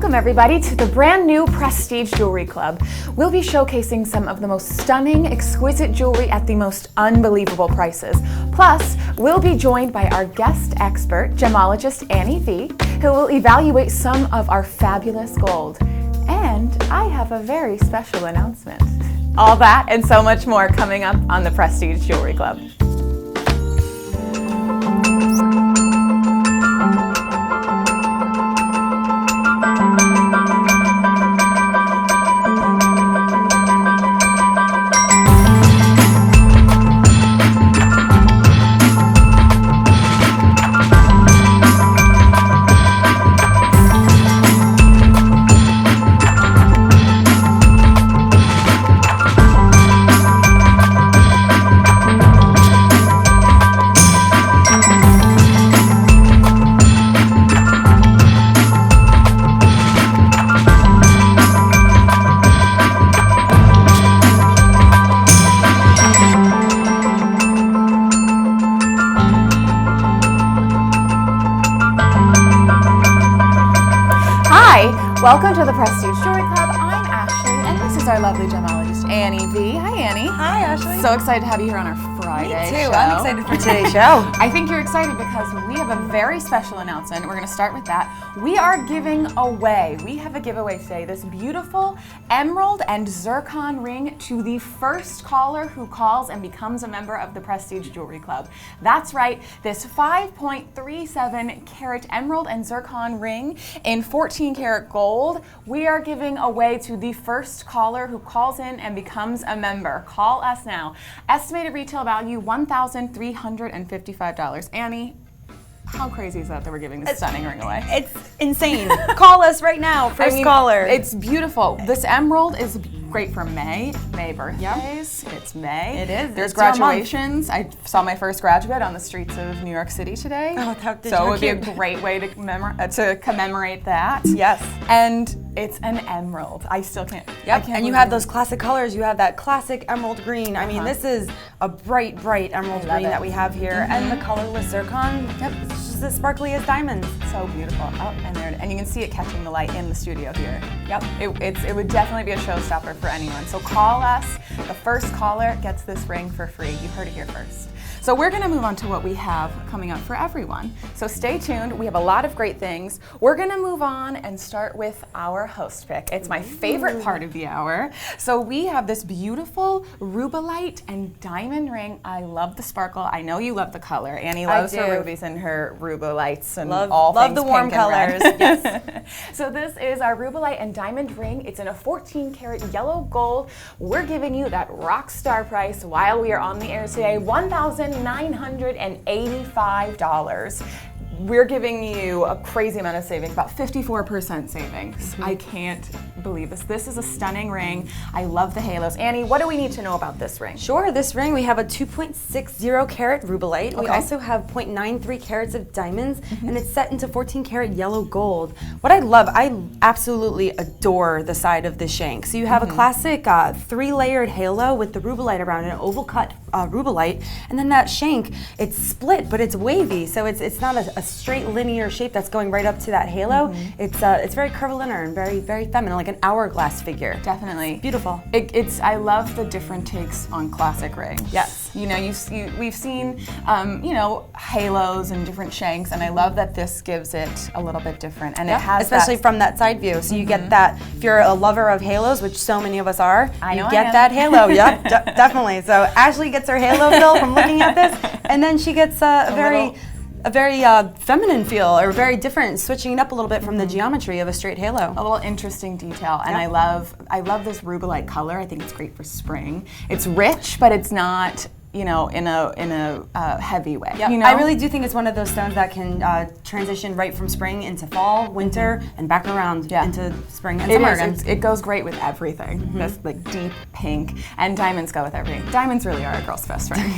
Welcome everybody to the brand new Prestige Jewelry Club. We'll be showcasing some of the most stunning, exquisite jewelry at the most unbelievable prices. Plus, we'll be joined by our guest expert, gemologist Annie V, who will evaluate some of our fabulous gold. And I have a very special announcement. All that and so much more coming up on the Prestige Jewelry Club. Welcome to the Prestige Jewelry Club. I'm Ashley, and this is our lovely gemologist, Annie V. Hi, Annie. Hi, Ashley. So excited to have you here on our Friday Me too. show. I'm excited for today's show. I think you're excited because we have a very special announcement. We're going to start with that. We are giving away, we have a giveaway today, this beautiful emerald and zircon ring to the first caller who calls and becomes a member of the Prestige Jewelry Club. That's right, this 5.37 carat emerald and zircon ring in 14 karat gold, we are giving away to the first caller who calls in and becomes a member. Call us now. Estimated retail value $1,355. Annie, how crazy is that we're giving this stunning ring away? It's insane. Call us right now, first caller. It's beautiful. This emerald is great for May birthdays. Yep. It's May. It is. There's graduations. I saw my first graduate on the streets of New York City today. Oh, so it would be a great way to commemorate that. Yes. And it's an emerald. I still can't. Yep. And you have those classic colors. You have that classic emerald green. I mean, this is a bright emerald green that we have here, and the colorless zircon. Yep. It's just as sparkly as diamonds. So beautiful. Oh, and you can see it catching the light in the studio here. Yep. It would definitely be a showstopper for anyone. So call us. The first caller gets this ring for free. You heard it here first. So we're going to move on to what we have coming up for everyone. So stay tuned. We have a lot of great things. We're going to move on and start with our host pick. It's my favorite part of the hour. So we have this beautiful rubellite and diamond ring. I love the sparkle. I know you love the color. Annie loves her rubies and her rubellites and all things the warm pink and colors. Yes. So this is our rubellite and diamond ring. It's in a 14 karat yellow gold. We're giving you that rock star price while we are on the air today, $1,985. We're giving you a crazy amount of savings, about 54% savings. I can't believe this. This is a stunning ring. I love the halos. Annie, what do we need to know about this ring? Sure, this ring, we have a 2.60 carat rubellite. Okay. We also have 0.93 carats of diamonds, and it's set into 14 karat yellow gold. What I love, I absolutely adore the side of the shank. So you have a classic 3-layered halo with the rubellite around it, an oval cut rubellite, and then that shank, it's split, but it's wavy, so it's not a straight linear shape that's going right up to that halo. It's very curvilinear and very, very feminine, like an hourglass figure. Definitely. Beautiful. I love the different takes on classic rings. Yes. You know, we've seen, you know, halos and different shanks, and I love that this gives it a little bit different. And it has especially from that side view. So you get that, if you're a lover of halos, which so many of us are, you get that halo. Yep, definitely. So Ashley gets her halo feel from looking at this, and then she gets a very feminine feel, or very different, switching it up a little bit from the geometry of a straight halo. A little interesting detail, and I love this rubellite color. I think it's great for spring. It's rich, but it's not, you know, in a heavy way. Yep. You know? I really do think it's one of those stones that can transition right from spring into fall, winter, and back around into spring and summer again. It goes great with everything. This like deep pink, and diamonds go with everything. Diamonds really are a girl's best friend.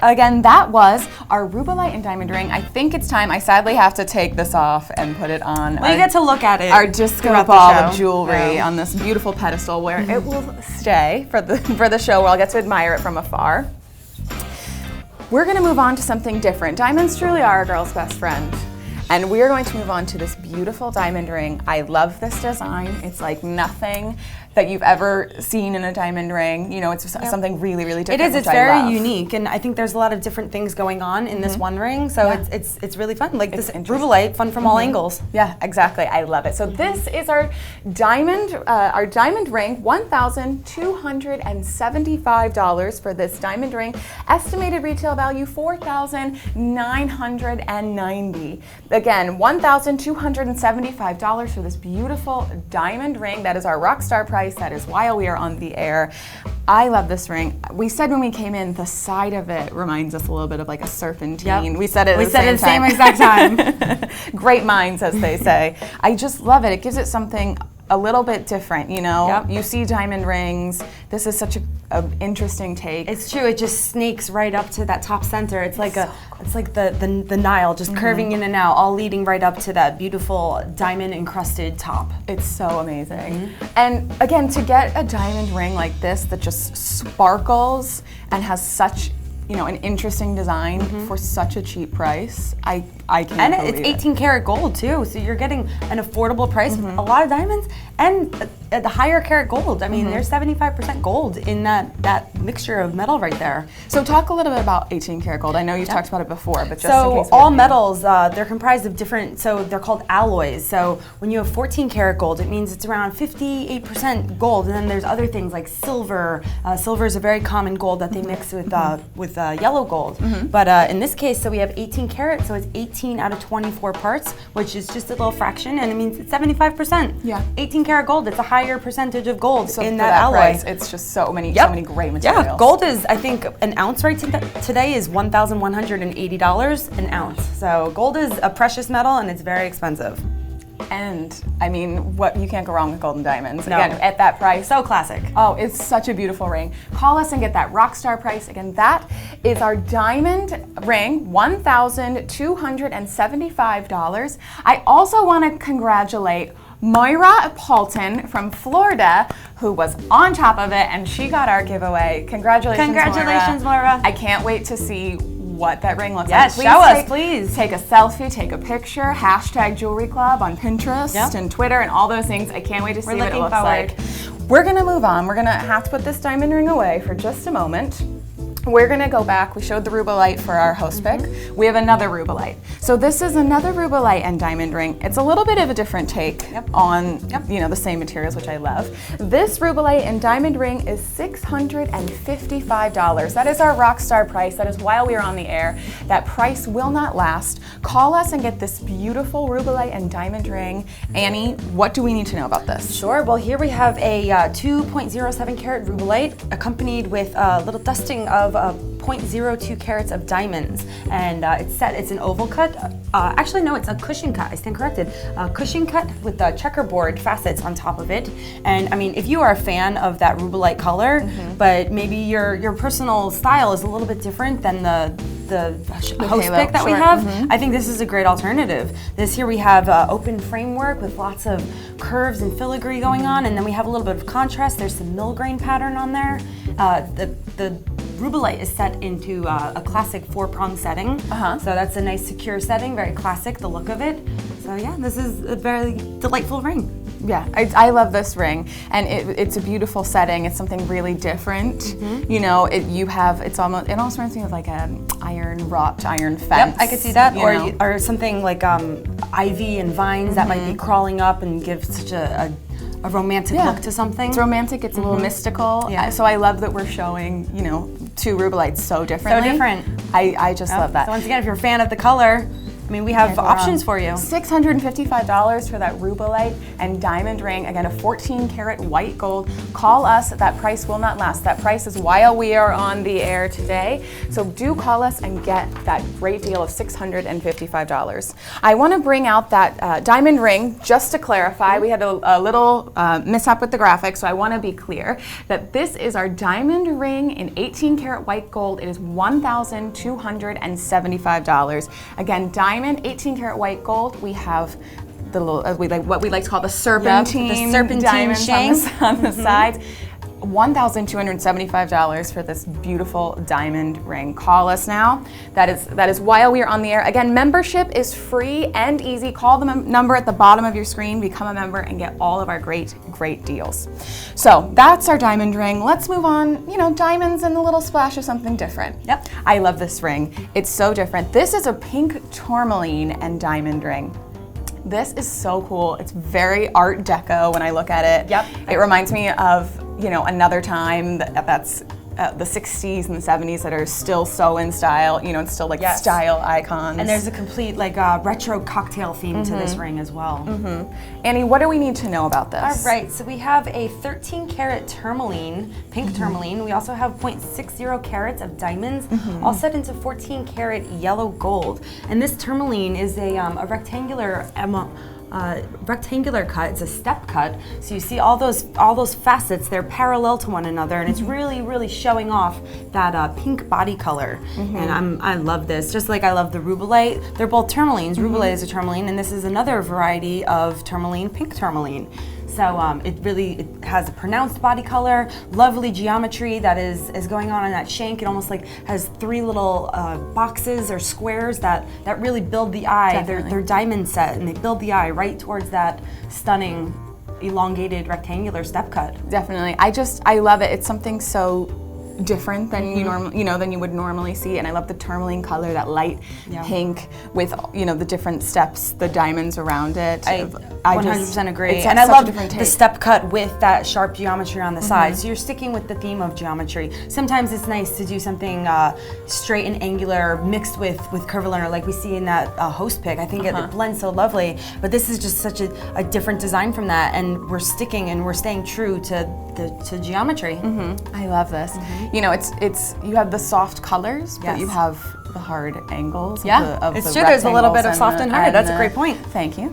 Again, that was our rubellite and diamond ring. I think it's time. I sadly have to take this off and put it on. Well, you get to look at it. Our disco ball of jewelry on this beautiful pedestal, where it will stay for the show, where I'll get to admire it from afar. We're going to move on to something different. Diamonds truly are a girl's best friend. And we are going to move on to this beautiful diamond ring. I love this design. It's like nothing that you've ever seen in a diamond ring. You know, it's something really, really different. It is. It's very unique, and I think there's a lot of different things going on in this one ring. So it's really fun. Like this rubellite, fun from all angles. Yeah, exactly. I love it. So this is our diamond ring, $1,275 for this diamond ring. Estimated retail value $4,990. Again, $1,275 for this beautiful diamond ring. That is our rock star price. That is while we are on the air. I love this ring. We said when we came in, the side of it reminds us a little bit of like a serpentine. Yep. We said it at the same exact time. Great minds, as they say. I just love it. It gives it something a little bit different, you know? Yep. You see diamond rings. This is such an interesting take. It's true. It just snakes right up to that top center. It's like the Nile just curving in and out, all leading right up to that beautiful diamond encrusted top. It's so amazing. And again, to get a diamond ring like this that just sparkles and has such, you know, an interesting design for such a cheap price, I can't believe it. And it's 18 karat gold too, so you're getting an affordable price, a lot of diamonds, and the higher karat gold. I mean, there's 75% gold in that mixture of metal right there. So talk a little bit about 18 karat gold. I know you've talked about it before, but just so in case all metals, they're comprised of different, so they're called alloys. So when you have 14 karat gold, it means it's around 58% gold, and then there's other things like silver. Silver is a very common gold that they mix with yellow gold. But in this case, so we have 18 karat, so it's 18 out of 24 parts, which is just a little fraction, and it means it's 75%. Yeah. 18 karat gold, it's a higher percentage of gold in that alloy. Price, it's just so many great materials. Yeah, gold is, I think, an ounce right today is $1,180 an ounce. So gold is a precious metal, and it's very expensive. And I mean, you can't go wrong with gold and diamonds. No. Again, at that price. So classic. Oh, it's such a beautiful ring. Call us and get that rock star price. Again, that is our diamond ring, $1,275. I also want to congratulate Moira Paulton from Florida, who was on top of it, and she got our giveaway. Congratulations, Moira. I can't wait to see what that ring looks like. Yes, show us, please. Take a selfie, take a picture, #Jewelry Club on Pinterest and Twitter and all those things. I can't wait to see what it looks like. We're gonna move on. We're gonna have to put this diamond ring away for just a moment. We're gonna go back. We showed the rubellite for our host pick. We have another rubellite. So this is another rubellite and diamond ring. It's a little bit of a different take on you know, the same materials, which I love. This rubellite and diamond ring is $655. That is our rock star price. That is while we are on the air. That price will not last. Call us and get this beautiful rubellite and diamond ring. Annie, what do we need to know about this? Sure. Well, here we have a 2.07 karat rubellite accompanied with a little dusting of 0.02 carats of diamonds, and it's an oval cut. Actually, no, it's a cushion cut. I stand corrected. A cushion cut with checkerboard facets on top of it. And I mean, if you are a fan of that rubellite color, but maybe your personal style is a little bit different than the host pick that we have, I think this is a great alternative. This here we have open framework with lots of curves and filigree going on, and then we have a little bit of contrast. There's some mill grain pattern on there. The rubellite is set into a classic 4-prong setting, so that's a nice secure setting, very classic, the look of it. So yeah, this is a very delightful ring. Yeah, I love this ring, and it's a beautiful setting. It's something really different. You know, it almost reminds me of like an iron fence. Yep, I could see that, or something like ivy and vines that might be crawling up and give such a romantic look to something. It's romantic, it's a little mystical. Yeah. So I love that we're showing, you know, two rubellites so differently. So different. I just love that. So once again, if you're a fan of the color, I mean, we have options for you. $655 for that rubellite and diamond ring. Again, a 14 karat white gold. Call us. That price will not last. That price is while we are on the air today. So do call us and get that great deal of $655. I want to bring out that diamond ring just to clarify. We had a little mishap with the graphics, so I want to be clear that this is our diamond ring in 18 karat white gold. It is $1,275. Again, diamond 18 karat white gold. We have the little, what we like to call the serpentine, the serpentine diamonds shank on the sides. $1,275 for this beautiful diamond ring. Call us now. That is while we are on the air. Again, membership is free and easy. Call the number at the bottom of your screen, become a member, and get all of our great deals. So that's our diamond ring. Let's move on. You know, diamonds and a little splash of something different. Yep. I love this ring. It's so different. This is a pink tourmaline and diamond ring. This is so cool. It's very Art Deco when I look at it. Yep. It reminds me of, you know, another time that's the 60s and the 70s that are still so in style. You know, it's still like style icons. And there's a complete like retro cocktail theme to this ring as well. Annie, what do we need to know about this? All right, so we have a 13 karat tourmaline, pink tourmaline. We also have 0.60 carats of diamonds, all set into 14 karat yellow gold. And this tourmaline is a rectangular cut. It's a step cut, so you see all those facets. They're parallel to one another, and it's really showing off that pink body color. And I love this. Just like I love the rubellite. They're both tourmalines. Rubellite is a tourmaline, and this is another variety of tourmaline, pink tourmaline. So it has a pronounced body color, lovely geometry that is going on in that shank. It almost like has three little boxes or squares that really build the eye. They're diamond set, and they build the eye right towards that stunning elongated rectangular step cut. Definitely. I love it. It's something so different than than you would normally see, and I love the tourmaline color, that light pink with the different steps, the diamonds around it. I 100% agree, and I love the step cut with that sharp geometry on the side. So you're sticking with the theme of geometry. Sometimes it's nice to do something straight and angular mixed with curvilinear, like we see in that host pick. I think it blends so lovely, but this is just such a different design from that, and we're staying true to geometry. I love this. You know, it's you have the soft colors, but you have the hard angles. It's true. There's a little bit of soft and hard. That's a great point. Thank you.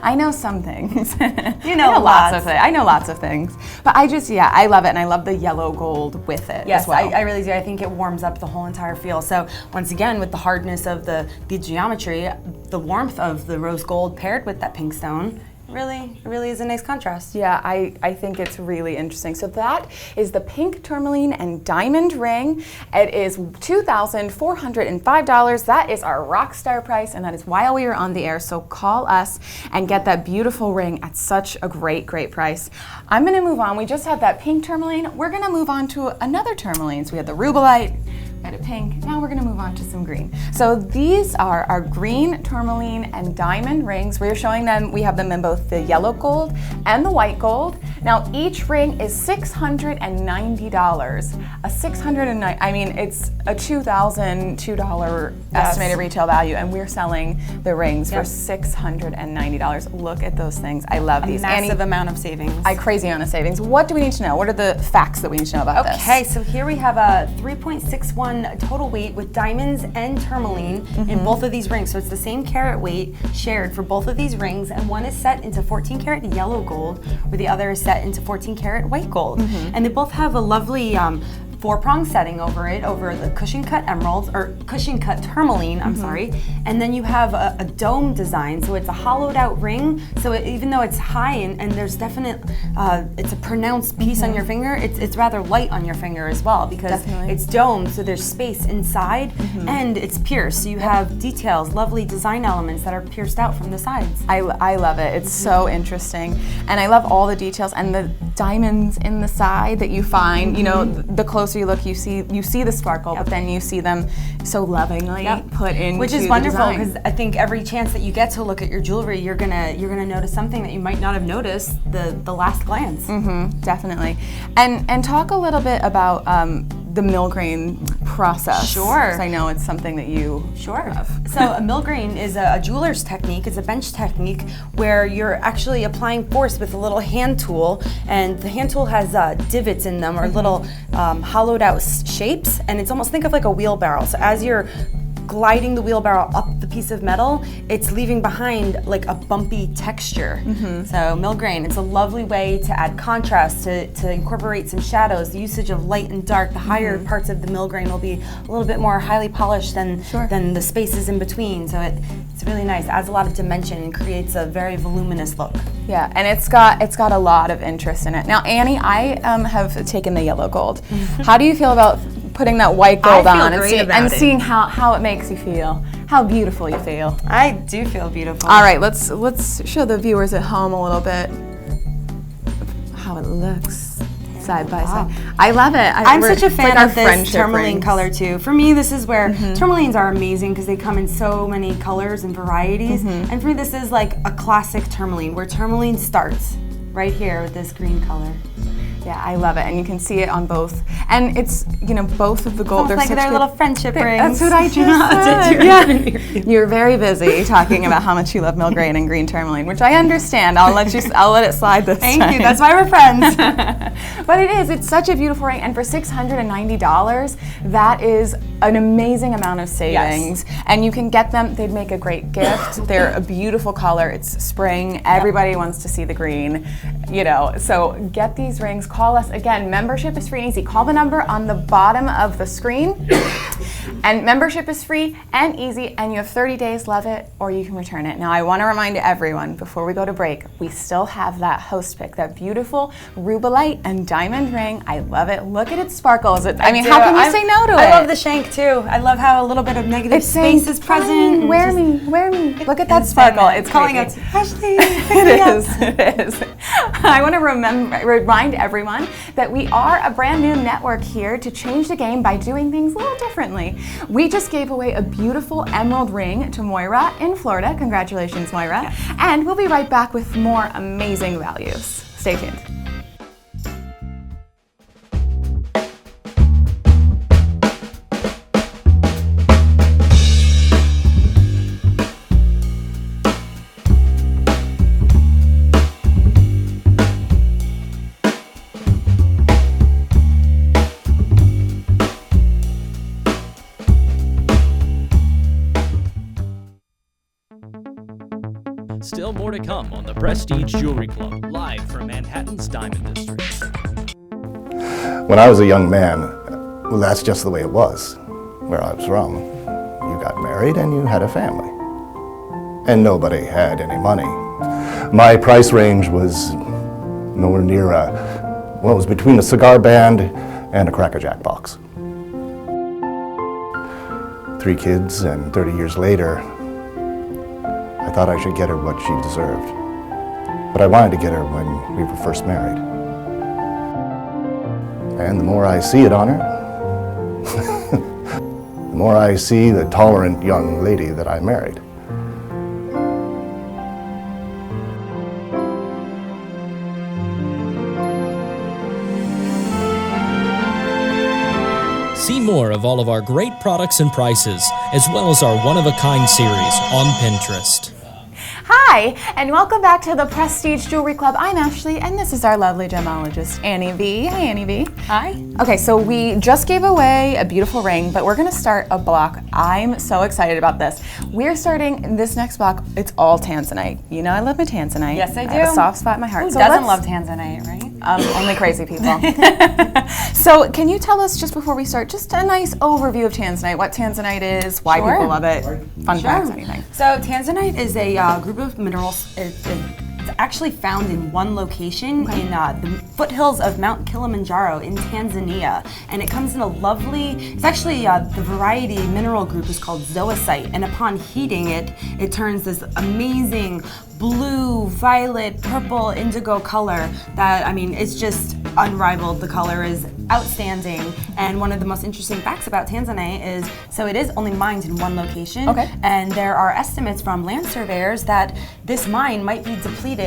I know some things. You know lots of things. I know lots of things, but I love it, and I love the yellow gold with it. Yes, as well. I really do. I think it warms up the whole entire feel. So once again, with the hardness of the geometry, the warmth of the rose gold paired with that pink stone, really is a nice contrast. Yeah, I think it's really interesting. So that is the pink tourmaline and diamond ring. It is $2,405. That is our rock star price, and that is while we are on the air. So call us and get that beautiful ring at such a great price. I'm gonna move on. We just had that pink tourmaline. We're gonna move on to another tourmaline. So we had the rubellite, we had a pink. Now we're gonna move on to some green. So these are our green tourmaline and diamond rings. We're showing them, we have them in both the yellow gold and the white gold. Now each ring is $690. I mean, it's a $2,002 estimated retail value, and we're selling the rings for $690. Look at those things. I love these. A massive amount of savings. Crazy amount of savings. What do we need to know? What are the facts that we need to know about this? Okay, so here we have a 3.61 total weight with diamonds and tourmaline in both of these rings. So it's the same carat weight shared for both of these rings, and one is set into 14 karat yellow gold, where the other is set into 14 karat white gold. And they both have a lovely four-prong setting over the cushion cut emeralds, or cushion cut tourmaline, I'm sorry. And then you have a dome design, so it's a hollowed out ring. So even though it's high and there's definite, it's a pronounced piece on your finger, it's rather light on your finger as well, because it's domed, so there's space inside, and it's pierced. So you have details, lovely design elements that are pierced out from the sides. I love it. It's so interesting. And I love all the details and the diamonds in the side that you find, you know, the closer you look, you see the sparkle, but then you see them so lovingly put in, which is wonderful, because I think every chance that you get to look at your jewelry, you're gonna notice something that you might not have noticed the last glance. Definitely. And talk a little bit about the millgrain process. Sure. Because I know it's something that you love. So a millgrain is a jeweler's technique. It's a bench technique where you're actually applying force with a little hand tool, and the hand tool has divots in them, or little hollowed out shapes, and it's almost, think of like a wheelbarrow. So as you're gliding the wheelbarrow up the piece of metal, it's leaving behind like a bumpy texture. So mill grain, it's a lovely way to add contrast, to incorporate some shadows, the usage of light and dark. The higher parts of the mill grain will be a little bit more highly polished than the spaces in between. So it's really nice, adds a lot of dimension and creates a very voluminous look. Yeah, and it's got a lot of interest in it. Now, Annie, I have taken the yellow gold. How do you feel about putting that white gold on and seeing how it makes you feel? How beautiful you feel? I do feel beautiful. All right, let's show the viewers at home a little bit how it looks side by side. I love it. I'm such a fan of this tourmaline color too. For me, this is where tourmalines are amazing because they come in so many colors and varieties. And for me, this is like a classic tourmaline, where tourmaline starts right here with this green color. Yeah, I love it, and you can see it on both. And it's, both of the gold. It's like their little friendship rings. That's what I just said. Yeah. You're very busy talking about how much you love mill grain and green tourmaline, which I understand. I'll let it slide this time. Thank you. That's why we're friends. But it's such a beautiful ring, and for $690, that is an amazing amount of savings. Yes. And you can get them. They'd make a great gift. They're a beautiful color. It's spring. Everybody wants to see the green. So get these rings. Call us again. Membership is free and easy. Call the number on the bottom of the screen. And membership is free and easy, and you have 30 days. Love it, or you can return it. Now, I want to remind everyone before we go to break, we still have that host pick, that beautiful rubellite and diamond ring. I love it. Look at its sparkles. How can you say no to it? I love the shank too. I love how a little bit of negative space is present. Wear me. Look at that sparkle. It's calling out to Ashlea. It is. I want to remind everyone that we are a brand new network here to change the game by doing things a little differently. We just gave away a beautiful emerald ring to Moira in Florida. Congratulations, Moira. Yes. And we'll be right back with more amazing values. Stay tuned. Still more to come on the Prestige Jewelry Club, live from Manhattan's Diamond District. When I was a young man, well, that's just the way it was, where I was from. You got married and you had a family. And nobody had any money. My price range was nowhere near it was between a cigar band and a Cracker Jack box. 3 kids, and 30 years later, I thought I should get her what she deserved. But I wanted to get her when we were first married. And the more I see it on her, the more I see the tolerant young lady that I married. See more of all of our great products and prices, as well as our one-of-a-kind series on Pinterest. Hi, and welcome back to the Prestige Jewelry Club. I'm Ashley, and this is our lovely gemologist, Annie V. Hi, Annie V. Hi. Okay, so we just gave away a beautiful ring, but we're gonna start a block. I'm so excited about this. We're starting this next block, it's all tanzanite. You know I love my tanzanite. Yes, I do. I have a soft spot in my heart. Who doesn't love tanzanite, right? Only crazy people. So can you tell us, just before we start, just a nice overview of tanzanite, what tanzanite is, why people love it, fun facts, anything. So tanzanite is a group of minerals. It's actually found in one location in the foothills of Mount Kilimanjaro in Tanzania, and it comes in a lovely, it's actually the variety mineral group is called zoisite, and upon heating it, it turns this amazing blue, violet, purple, indigo color that, I mean, it's just unrivaled. The color is outstanding, and one of the most interesting facts about tanzanite is, so it is only mined in one location, and there are estimates from land surveyors that this mine might be depleted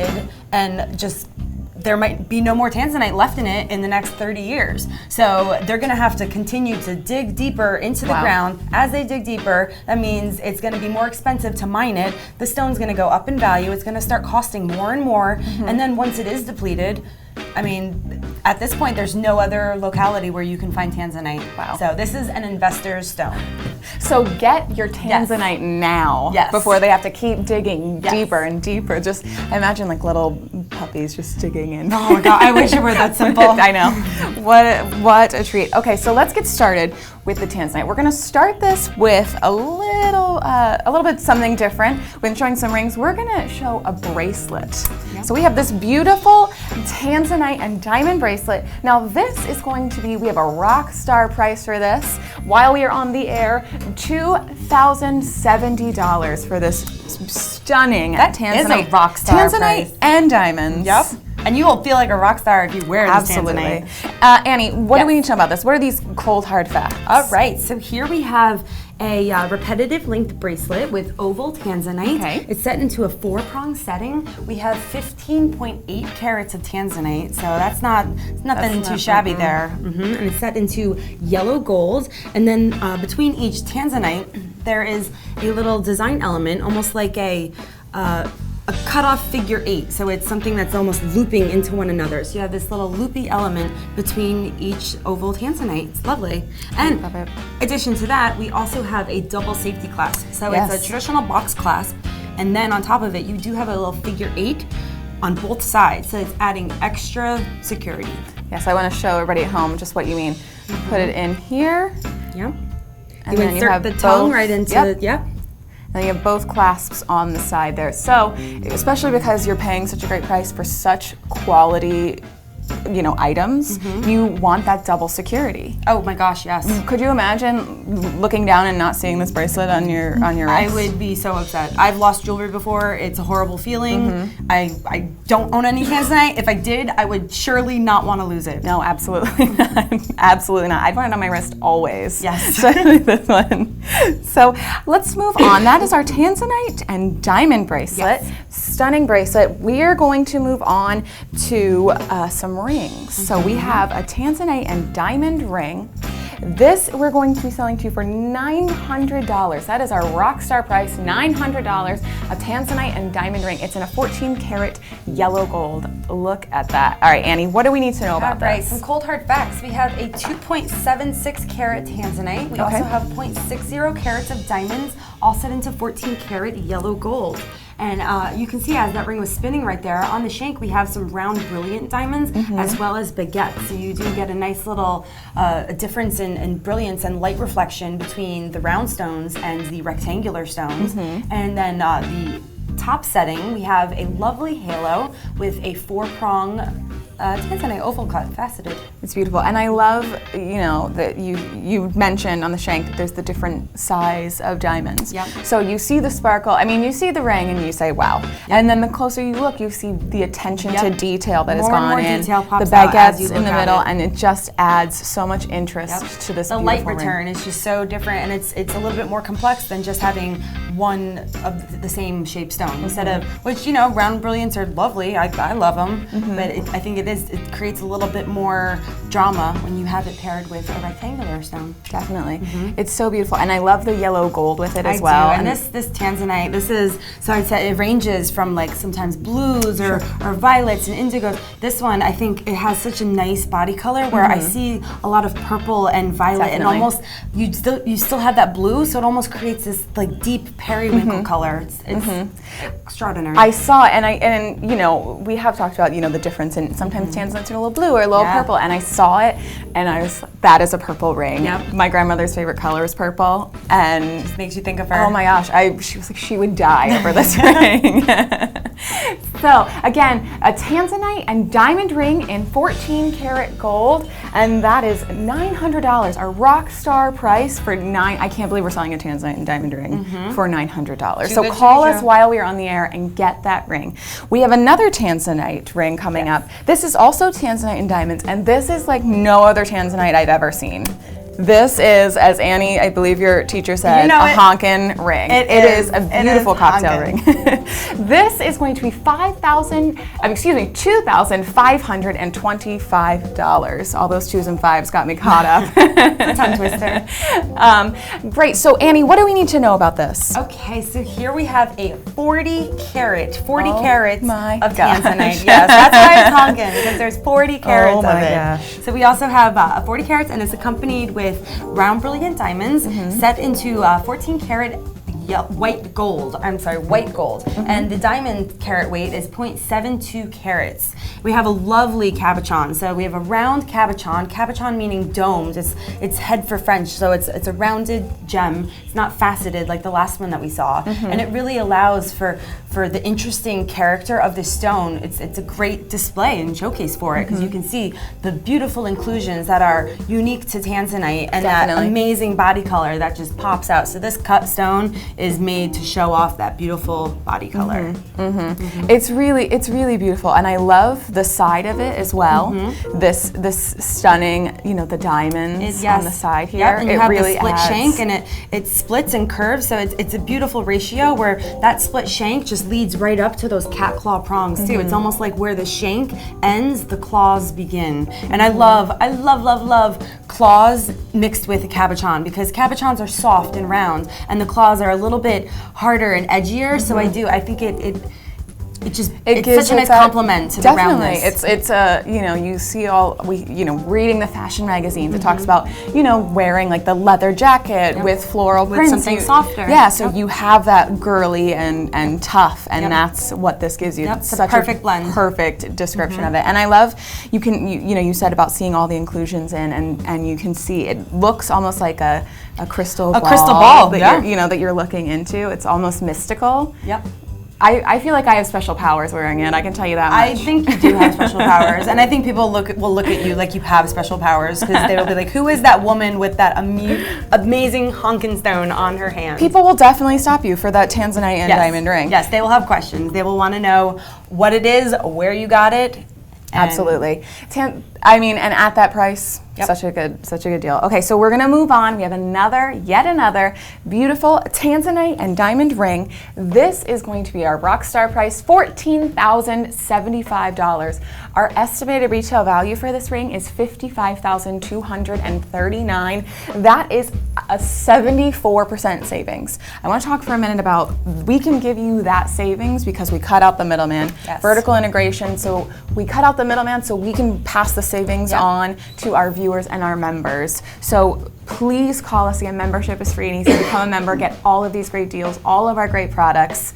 and just there might be no more tanzanite left in it in the next 30 years. So they're gonna have to continue to dig deeper into the ground. As they dig deeper, that means it's gonna be more expensive to mine it. The stone's gonna go up in value. It's gonna start costing more and more. And then once it is depleted, I mean, at this point, there's no other locality where you can find tanzanite. Wow. So this is an investor's stone. So get your tanzanite now before they have to keep digging deeper and deeper. Just imagine like little puppies just digging in. Oh my God, I wish it were that simple. I know. What a treat. Okay, so let's get started with the tanzanite. We're gonna start this with a little bit something different. When showing some rings, we're gonna show a bracelet. Yep. So we have this beautiful tanzanite and diamond bracelet. Now this is going to be, we have a rock star price for this. While we are on the air, $2,070 for this stunning tanzanite. Is a rock star tanzanite price. And diamonds. Yep. And you will feel like a rock star if you wear this Absolutely. tanzanite. Annie, what do we need to know about this? What are these cold hard facts? All right, so here we have a repetitive linked bracelet with oval tanzanite. Okay. It's set into a 4-prong setting. We have 15.8 carats of tanzanite, so that's nothing too shabby there. And it's set into yellow gold, and then between each tanzanite, there is a little design element, almost like a cut-off figure 8, so it's something that's almost looping into one another. So you have this little loopy element between each oval tanzanite. It's lovely. And in addition to that, we also have a double safety clasp. So it's a traditional box clasp, and then on top of it, you do have a little figure 8 on both sides, so it's adding extra security. Yes, I want to show everybody at home just what you mean. Put it in here. Yep. And you then insert you have the tongue both, right into And you have both clasps on the side there. So, especially because you're paying such a great price for such quality, items, you want that double security. Oh my gosh, yes. Could you imagine looking down and not seeing this bracelet on your wrist? I would be so upset. I've lost jewelry before. It's a horrible feeling. I don't own any tanzanite. If I did, I would surely not want to lose it. No, absolutely not. Absolutely not. I'd want it on my wrist always. Yes. Especially this one. So let's move on. That is our tanzanite and diamond bracelet. Yes. Stunning bracelet. We are going to move on to some rings. So we have a tanzanite and diamond ring. This we're going to be selling to you for $900. That is our rock star price, $900. A tanzanite and diamond ring. It's in a 14-karat yellow gold. Look at that. All right, Annie, what do we need to know about this? Some cold hard facts. We have a 2.76 karat tanzanite. We also have 0.60 carats of diamonds, all set into 14-karat yellow gold. And you can see as that ring was spinning right there, on the shank we have some round brilliant diamonds as well as baguettes. So you do get a nice little difference in brilliance and light reflection between the round stones and the rectangular stones. And then the top setting, we have a lovely halo with a 4-prong tanzanite oval cut, faceted. It's beautiful, and I love, that you mentioned on the shank that there's the different size of diamonds. Yep. So you see the sparkle. I mean, you see the ring and you say, "Wow!" Yep. And then the closer you look, you see the attention to detail that has gone in. Detail pops the out as baguettes you look in the at middle, it. and it just adds so much interest to this. The beautiful light ring. return is just so different, and it's a little bit more complex than just having one of the same shaped stone. Instead of which round brilliants are lovely. I love them, but I think it creates a little bit more drama when you have it paired with a rectangular stone. Definitely. It's so beautiful, and I love the yellow gold with it as well. And this tanzanite, I'd say it ranges from like sometimes blues or violets and indigos. This one, I think it has such a nice body color where I see a lot of purple and violet, and almost you still have that blue, so it almost creates this like deep periwinkle color. It's extraordinary. I saw, and we have talked about the difference in sometimes tanzanites are a little blue or a little purple, and I saw it, and I was like, that is a purple ring. Yep. My grandmother's favorite color is purple, and it just makes you think of her. Oh my gosh, she was like, she would die over this ring. So again, a tanzanite and diamond ring in 14-karat gold, and that is $900. Our rock star price for I can't believe we're selling a tanzanite and diamond ring for $900. So call us while we are on the air and get that ring. We have another tanzanite ring coming up. This is also tanzanite and diamonds, and this is like no other tanzanite I've ever seen. This is, as Annie, I believe your teacher said, a honkin' ring. It is a beautiful cocktail ring. This is going to be $2,525. All those 2s and 5s got me caught up. Tongue twister. Great. So Annie, what do we need to know about this? Okay, so here we have a 40 carats of gosh. tanzanite. Yes, that's why it's honkin', because there's 40 carats of it. Gosh. So we also have 40 carats, and it's accompanied with round brilliant diamonds set into 14 karat white gold. And the diamond carat weight is 0.72 carats. We have a lovely cabochon. So we have a round cabochon. Cabochon meaning domed. It's head for French, so it's a rounded gem. It's not faceted like the last one that we saw, and it really allows for the interesting character of the stone. It's a great display and showcase for it, because you can see the beautiful inclusions that are unique to tanzanite and that amazing body color that just pops out. So this cut stone is made to show off that beautiful body color. It's really beautiful, and I love the side of it as well. This stunning, the diamonds on the side here. Yep, and you have the split shank, and it splits and curves, so it's a beautiful ratio where that split shank just leads right up to those cat claw prongs too. It's almost like where the shank ends, the claws begin. And I love claws mixed with a cabochon, because cabochons are soft and round, and the claws are a little bit harder and edgier. So I think it's such a nice compliment to the roundness. It's you see reading the fashion magazines, it talks about wearing like the leather jacket with floral prints, something softer. Yeah, so you have that girly and tough, and that's what this gives you. It's such a perfect blend. Perfect description of it. And I love you said about seeing all the inclusions in, and you can see it looks almost like a crystal ball that you're looking into. It's almost mystical. Yep. I feel like I have special powers wearing it. I can tell you that much. I think you do have special powers, and I think people will look at you like you have special powers, because they will be like, "Who is that woman with that amazing honkin' stone on her hand?" People will definitely stop you for that tanzanite and diamond ring. Yes, they will have questions. They will want to know what it is, where you got it. Absolutely. And at that price, such a good deal. Okay, so we're gonna move on. We have yet another beautiful tanzanite and diamond ring. This is going to be our rock star price, $14,075. Our estimated retail value for this ring is $55,239. That is a 74% savings. I want to talk for a minute about, we can give you that savings because we cut out the middleman. Vertical integration, so we cut out the middleman so we can pass the savings on to our viewers and our members. So please call us again. Membership is free and easy. Become a member, get all of these great deals, all of our great products.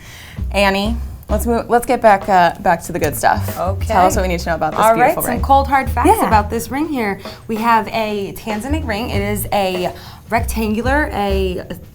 Annie, let's get back to the good stuff. Okay. Tell us what we need to know about this beautiful ring. All right, some cold hard facts about this ring here. We have a tanzanite ring. It is a rectangular,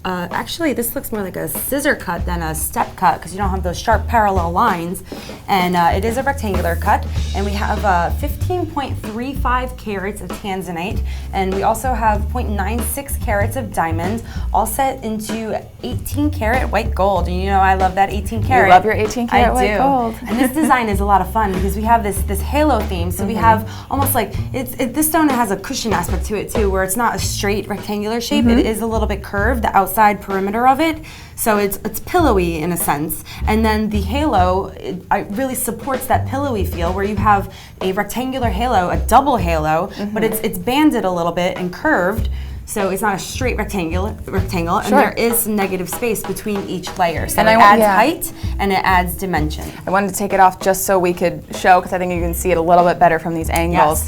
actually this looks more like a scissor cut than a step cut, because you don't have those sharp parallel lines, and it is a rectangular cut, and we have 15.35 carats of tanzanite, and we also have 0.96 carats of diamond, all set into 18 karat white gold. And I love that 18 karat. You love your 18 karat white gold. And this design is a lot of fun, because we have this halo theme, so we have almost like, this stone has a cushion aspect to it too, where it's not a straight rectangular shape. It is a little bit curved, the outside perimeter of it, so it's pillowy in a sense. And then the halo, it really supports that pillowy feel, where you have a rectangular halo, a double halo, but it's banded a little bit and curved. So it's not a straight rectangle, and there is some negative space between each layer. So it adds height and it adds dimension. I wanted to take it off just so we could show, because I think you can see it a little bit better from these angles.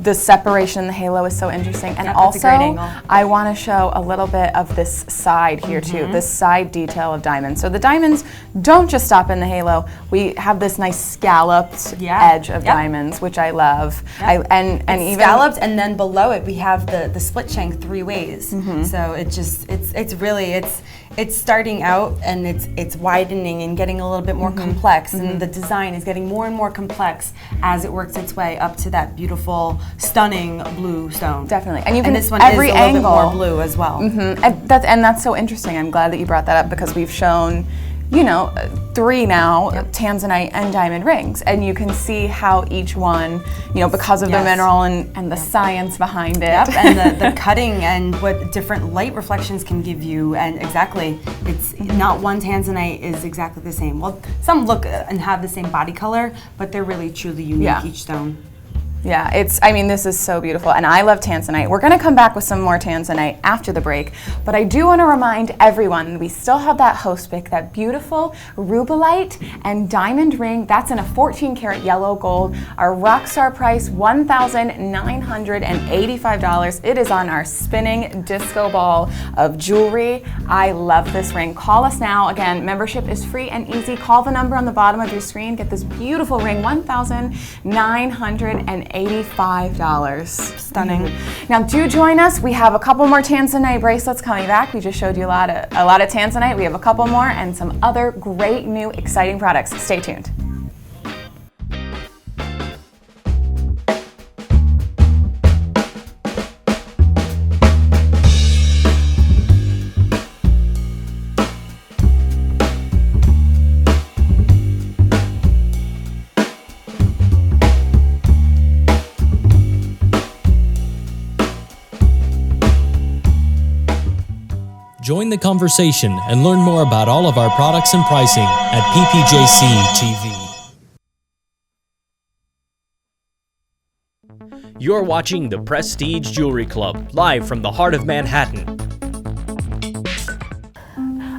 The separation in the halo is so interesting. And also, that's a great angle. I want to show a little bit of this side here too, this side detail of diamonds. So the diamonds don't just stop in the halo. We have this nice scalloped edge of diamonds, which I love. And even scalloped, and then below it we have the split shank 3 ways. So it's starting out, and it's widening and getting a little bit more complex, and the design is getting more and more complex as it works its way up to that beautiful, stunning blue stone. Definitely. And this one is a little bit more blue as well. And that's so interesting. I'm glad that you brought that up, because we've shown you know, 3 now tanzanite and diamond rings, and you can see how each one, you know, because of the mineral and the science behind it. Yep, and the cutting and what different light reflections can give you, and exactly, it's not one tanzanite is exactly the same. Well, some look and have the same body color, but they're really truly unique, each stone. Yeah, I mean, this is so beautiful, and I love tanzanite. We're gonna come back with some more tanzanite after the break, but I do wanna remind everyone, we still have that host pick, that beautiful rubellite and diamond ring. That's in a 14 karat yellow gold. Our rock star price, $1,985. It is on our spinning disco ball of jewelry. I love this ring. Call us now. Again, membership is free and easy. Call the number on the bottom of your screen. Get this beautiful ring, $1,985. Stunning. Now do join us. We have a couple more tanzanite bracelets coming back. We just showed you a lot of tanzanite. We have a couple more and some other great new exciting products. Stay tuned. Join the conversation and learn more about all of our products and pricing at PPJCTV. You're watching the Prestige Jewelry Club, live from the heart of Manhattan.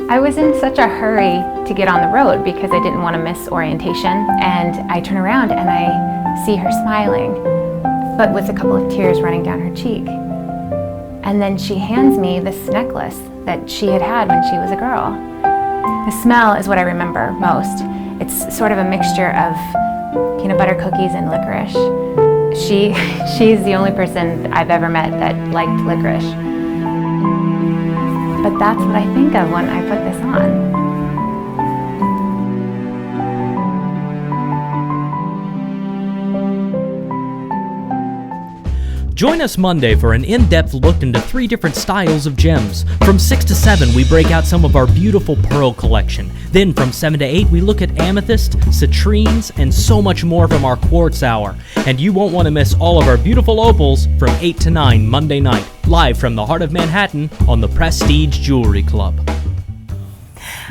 I was in such a hurry to get on the road because I didn't want to miss orientation, and I turn around and I see her smiling, but with a couple of tears running down her cheek. And then she hands me this necklace that she had had when she was a girl. The smell is what I remember most. It's sort of a mixture of peanut butter cookies and licorice. She's the only person I've ever met that liked licorice. But that's what I think of when I put this on. Join us Monday for an in-depth look into 3 different styles of gems. From 6 to 7, we break out some of our beautiful pearl collection. Then from 7 to 8, we look at amethyst, citrines, and so much more from our quartz hour. And you won't want to miss all of our beautiful opals from 8 to 9 Monday night, live from the heart of Manhattan on the Prestige Jewelry Club.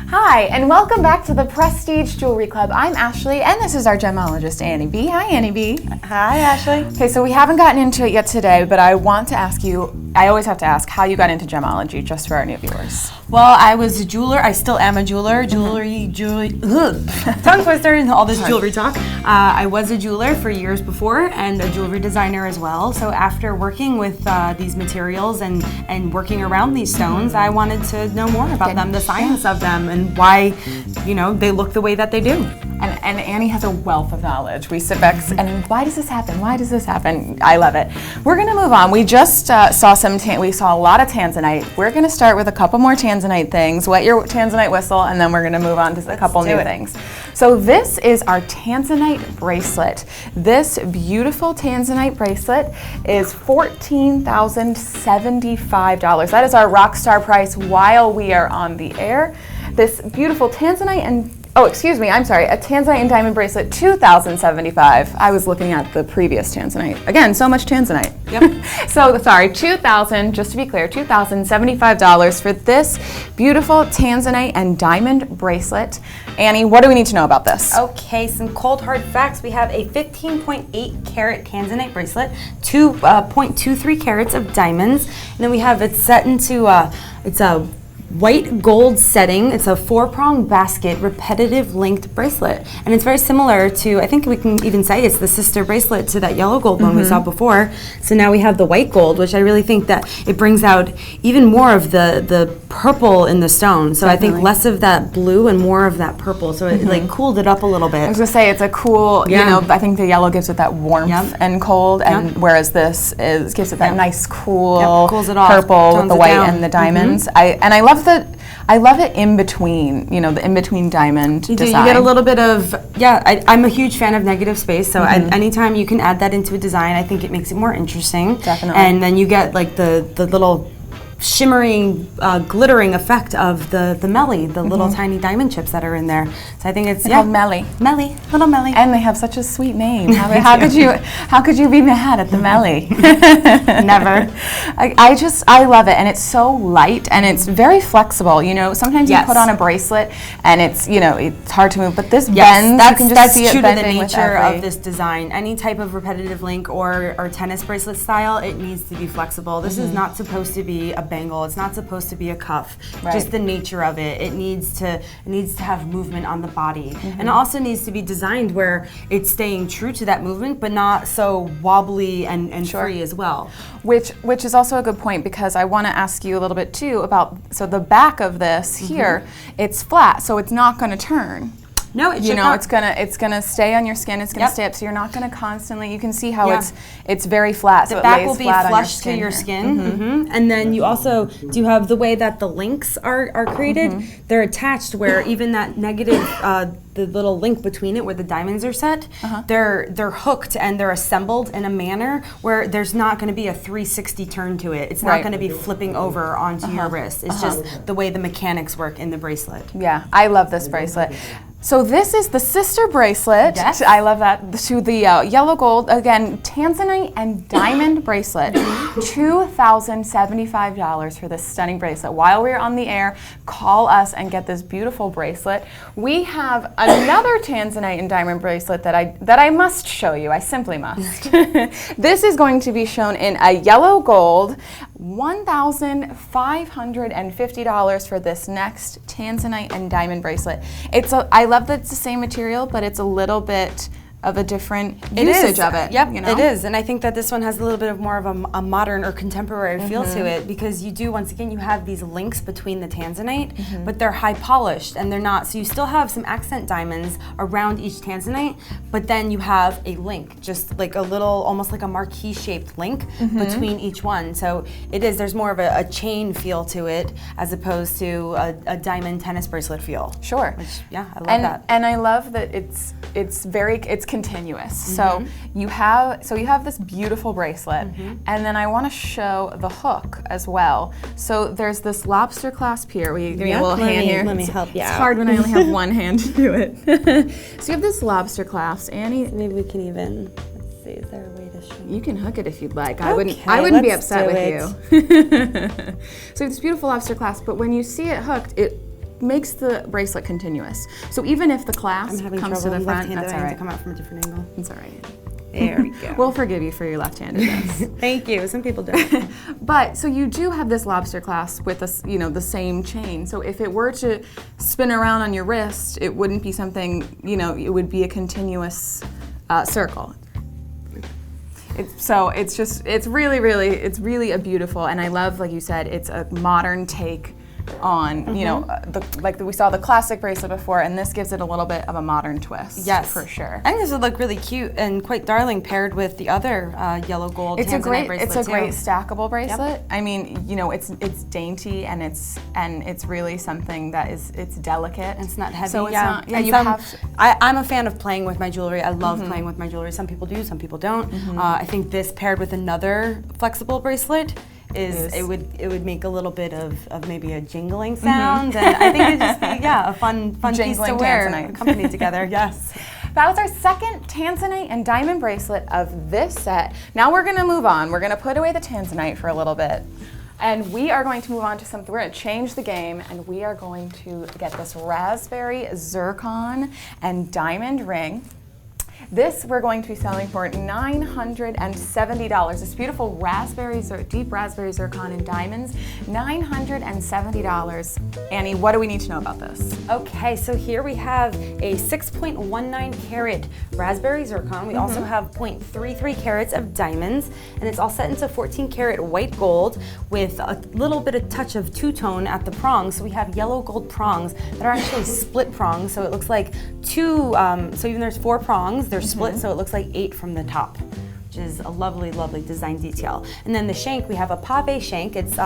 Hi, and welcome back to the Prestige Jewelry Club. I'm Ashley, and this is our gemologist, Annie B. Hi, Annie B. Hi, Ashley. Okay, so we haven't gotten into it yet today, but I want to ask you, I always have to ask how you got into gemology, just for our new viewers. Well, I was a jeweler. I still am a jeweler. Jewelry, tongue twister and all this jewelry talk. I was a jeweler for years before and a jewelry designer as well. So after working with these materials and working around these stones, I wanted to know more about them, the science of them, and why, you know, they look the way that they do. And Annie has a wealth of knowledge. We sit back and why does this happen? Why does this happen? I love it. We're gonna move on. We just we saw a lot of tanzanite. We're gonna start with a couple more tanzanite things. Wet your tanzanite whistle, and then we're gonna move on to a couple new things. So this is our tanzanite bracelet. This beautiful tanzanite bracelet is $14,075. That is our rock star price while we are on the air. This beautiful tanzanite and a tanzanite and diamond bracelet, $2,075. I was looking at the previous tanzanite. Again, so much tanzanite. Yep. So sorry, just to be clear, $2,075 for this beautiful tanzanite and diamond bracelet. Annie, what do we need to know about this? Okay, some cold hard facts. We have a 15.8 carat tanzanite bracelet, 2.23 carats of diamonds, and then we have it set into it's a white gold setting. It's a 4-prong basket repetitive linked bracelet, and it's very similar to, I think we can even say it's the sister bracelet to that yellow gold one we saw before. So now we have the white gold, which I really think that it brings out even more of the purple in the stone. So definitely. I think less of that blue and more of that purple. So it like cooled it up a little bit. I was gonna say it's a cool, you know, I think the yellow gives it that warmth and cold, and whereas this gives it that nice cool cools it off, purple with the white and the diamonds. I love it in between, you know, the in between diamond design. You get a little bit of, I'm a huge fan of negative space, so anytime you can add that into a design, I think it makes it more interesting. Definitely. And then you get like the little shimmering, glittering effect of the melly, the little tiny diamond chips that are in there. So I think it's called Melly. Melly, little Melly. And they have such a sweet name. How could you be mad at the Melly? Never. I love it, and it's so light and it's very flexible. You know, sometimes you put on a bracelet and it's it's hard to move, but this bends. You can just see it true to the bending with nature every- of this design. Any type of repetitive link or tennis bracelet style, it needs to be flexible. This is not supposed to be a bangle. It's not supposed to be a cuff. Right. Just the nature of it. It needs to have movement on the body, and it also needs to be designed where it's staying true to that movement, but not so wobbly and free as well. Which is also a good point, because I want to ask you a little bit too about, so the back of this here, it's flat, so it's not going to turn. No, it should not. It's gonna stay on your skin. It's gonna stay up, so you're not gonna constantly. You can see how it's very flat. The back will be flush to your skin, and then you also do have the way that the links are created. They're attached where even that negative, the little link between it where the diamonds are set, they're hooked and they're assembled in a manner where there's not going to be a 360 turn to it. It's not going to be flipping over onto your wrist. It's just the way the mechanics work in the bracelet. Yeah, I love this bracelet. So this is the sister bracelet. Yes. I love that. To the yellow gold, again, tanzanite and diamond bracelet. $2,075 for this stunning bracelet. While we're on the air, call us and get this beautiful bracelet. We have another tanzanite and diamond bracelet that I must show you. I simply must. This is going to be shown in a yellow gold. $1,550 for this next tanzanite and diamond bracelet. I love that it's the same material, but it's a little bit of a different usage of it. Yep, it is. And I think that this one has a little bit of more of a modern or contemporary feel to it, because you do, once again, you have these links between the tanzanite, but they're high polished and they're not, so you still have some accent diamonds around each tanzanite, but then you have a link, just like a little, almost like a marquee shaped link between each one. So there's more of a chain feel to it as opposed to a diamond tennis bracelet feel. Sure. Which, I love that. And I love that it's continuous. So you have this beautiful bracelet, and then I want to show the hook as well. So there's this lobster clasp here. Give me a little hand here. Let me help you. It's hard when I only have one hand to do it. So you have this lobster clasp, Annie. Maybe we can even, let's see, is there a way to show? You can hook it if you'd like. Okay, I wouldn't be let's upset do with you. So you have this beautiful lobster clasp, but when you see it hooked, it makes the bracelet continuous. So even if the clasp comes to the front, that's all right. To come out from a different angle. That's all right. There we go. We'll forgive you for your left-handedness. Thank you. Some people don't. But so you do have this lobster clasp with the same chain. So if it were to spin around on your wrist, it wouldn't be something, it would be a continuous circle. It's really a beautiful, and I love, like you said, it's a modern take on, we saw the classic bracelet before, and this gives it a little bit of a modern twist. Yes, for sure. I think this would look really cute and quite darling paired with the other yellow gold. It's a great bracelet stackable bracelet. Yep. I mean, it's dainty, and it's really something that it's delicate. It's not heavy. So it's not. Yeah, I'm a fan of playing with my jewelry. I love playing with my jewelry. Some people do, some people don't. I think this paired with another flexible bracelet it would make a little bit of maybe a jingling sound, and I think it'd just be a fun piece to wear, accompanied together. Yes. That was our second tanzanite and diamond bracelet of this set. Now we're going to move on. We're going to put away the tanzanite for a little bit, and we are going to move on to something. We're going to change the game, and we are going to get this raspberry zircon and diamond ring. This we're going to be selling for $970. This beautiful deep raspberry zircon and diamonds, $970. Annie, what do we need to know about this? Okay, so here we have a 6.19 carat raspberry zircon. We also have 0.33 carats of diamonds, and it's all set into 14 karat white gold with a little bit of touch of two-tone at the prongs. So we have yellow gold prongs that are actually split prongs, so it looks like two, so even there's 4 prongs, they're split, so it looks like 8 from the top, which is a lovely, lovely design detail. And then the shank, we have a pave shank. It's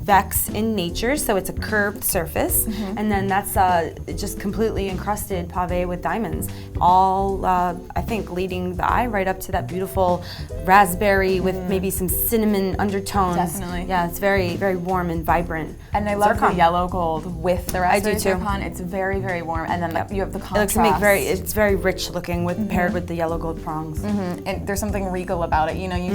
convex in nature, so it's a curved surface, and then that's just completely encrusted pave with diamonds, all I think leading the eye right up to that beautiful raspberry with maybe some cinnamon undertones. Definitely. Yeah, it's very, very warm and vibrant. And I love the yellow gold with the raspberry too. zircon. It's very, very warm, and then you have the contrast. It's very rich looking with paired with the yellow gold prongs. And there's something regal about it. You know,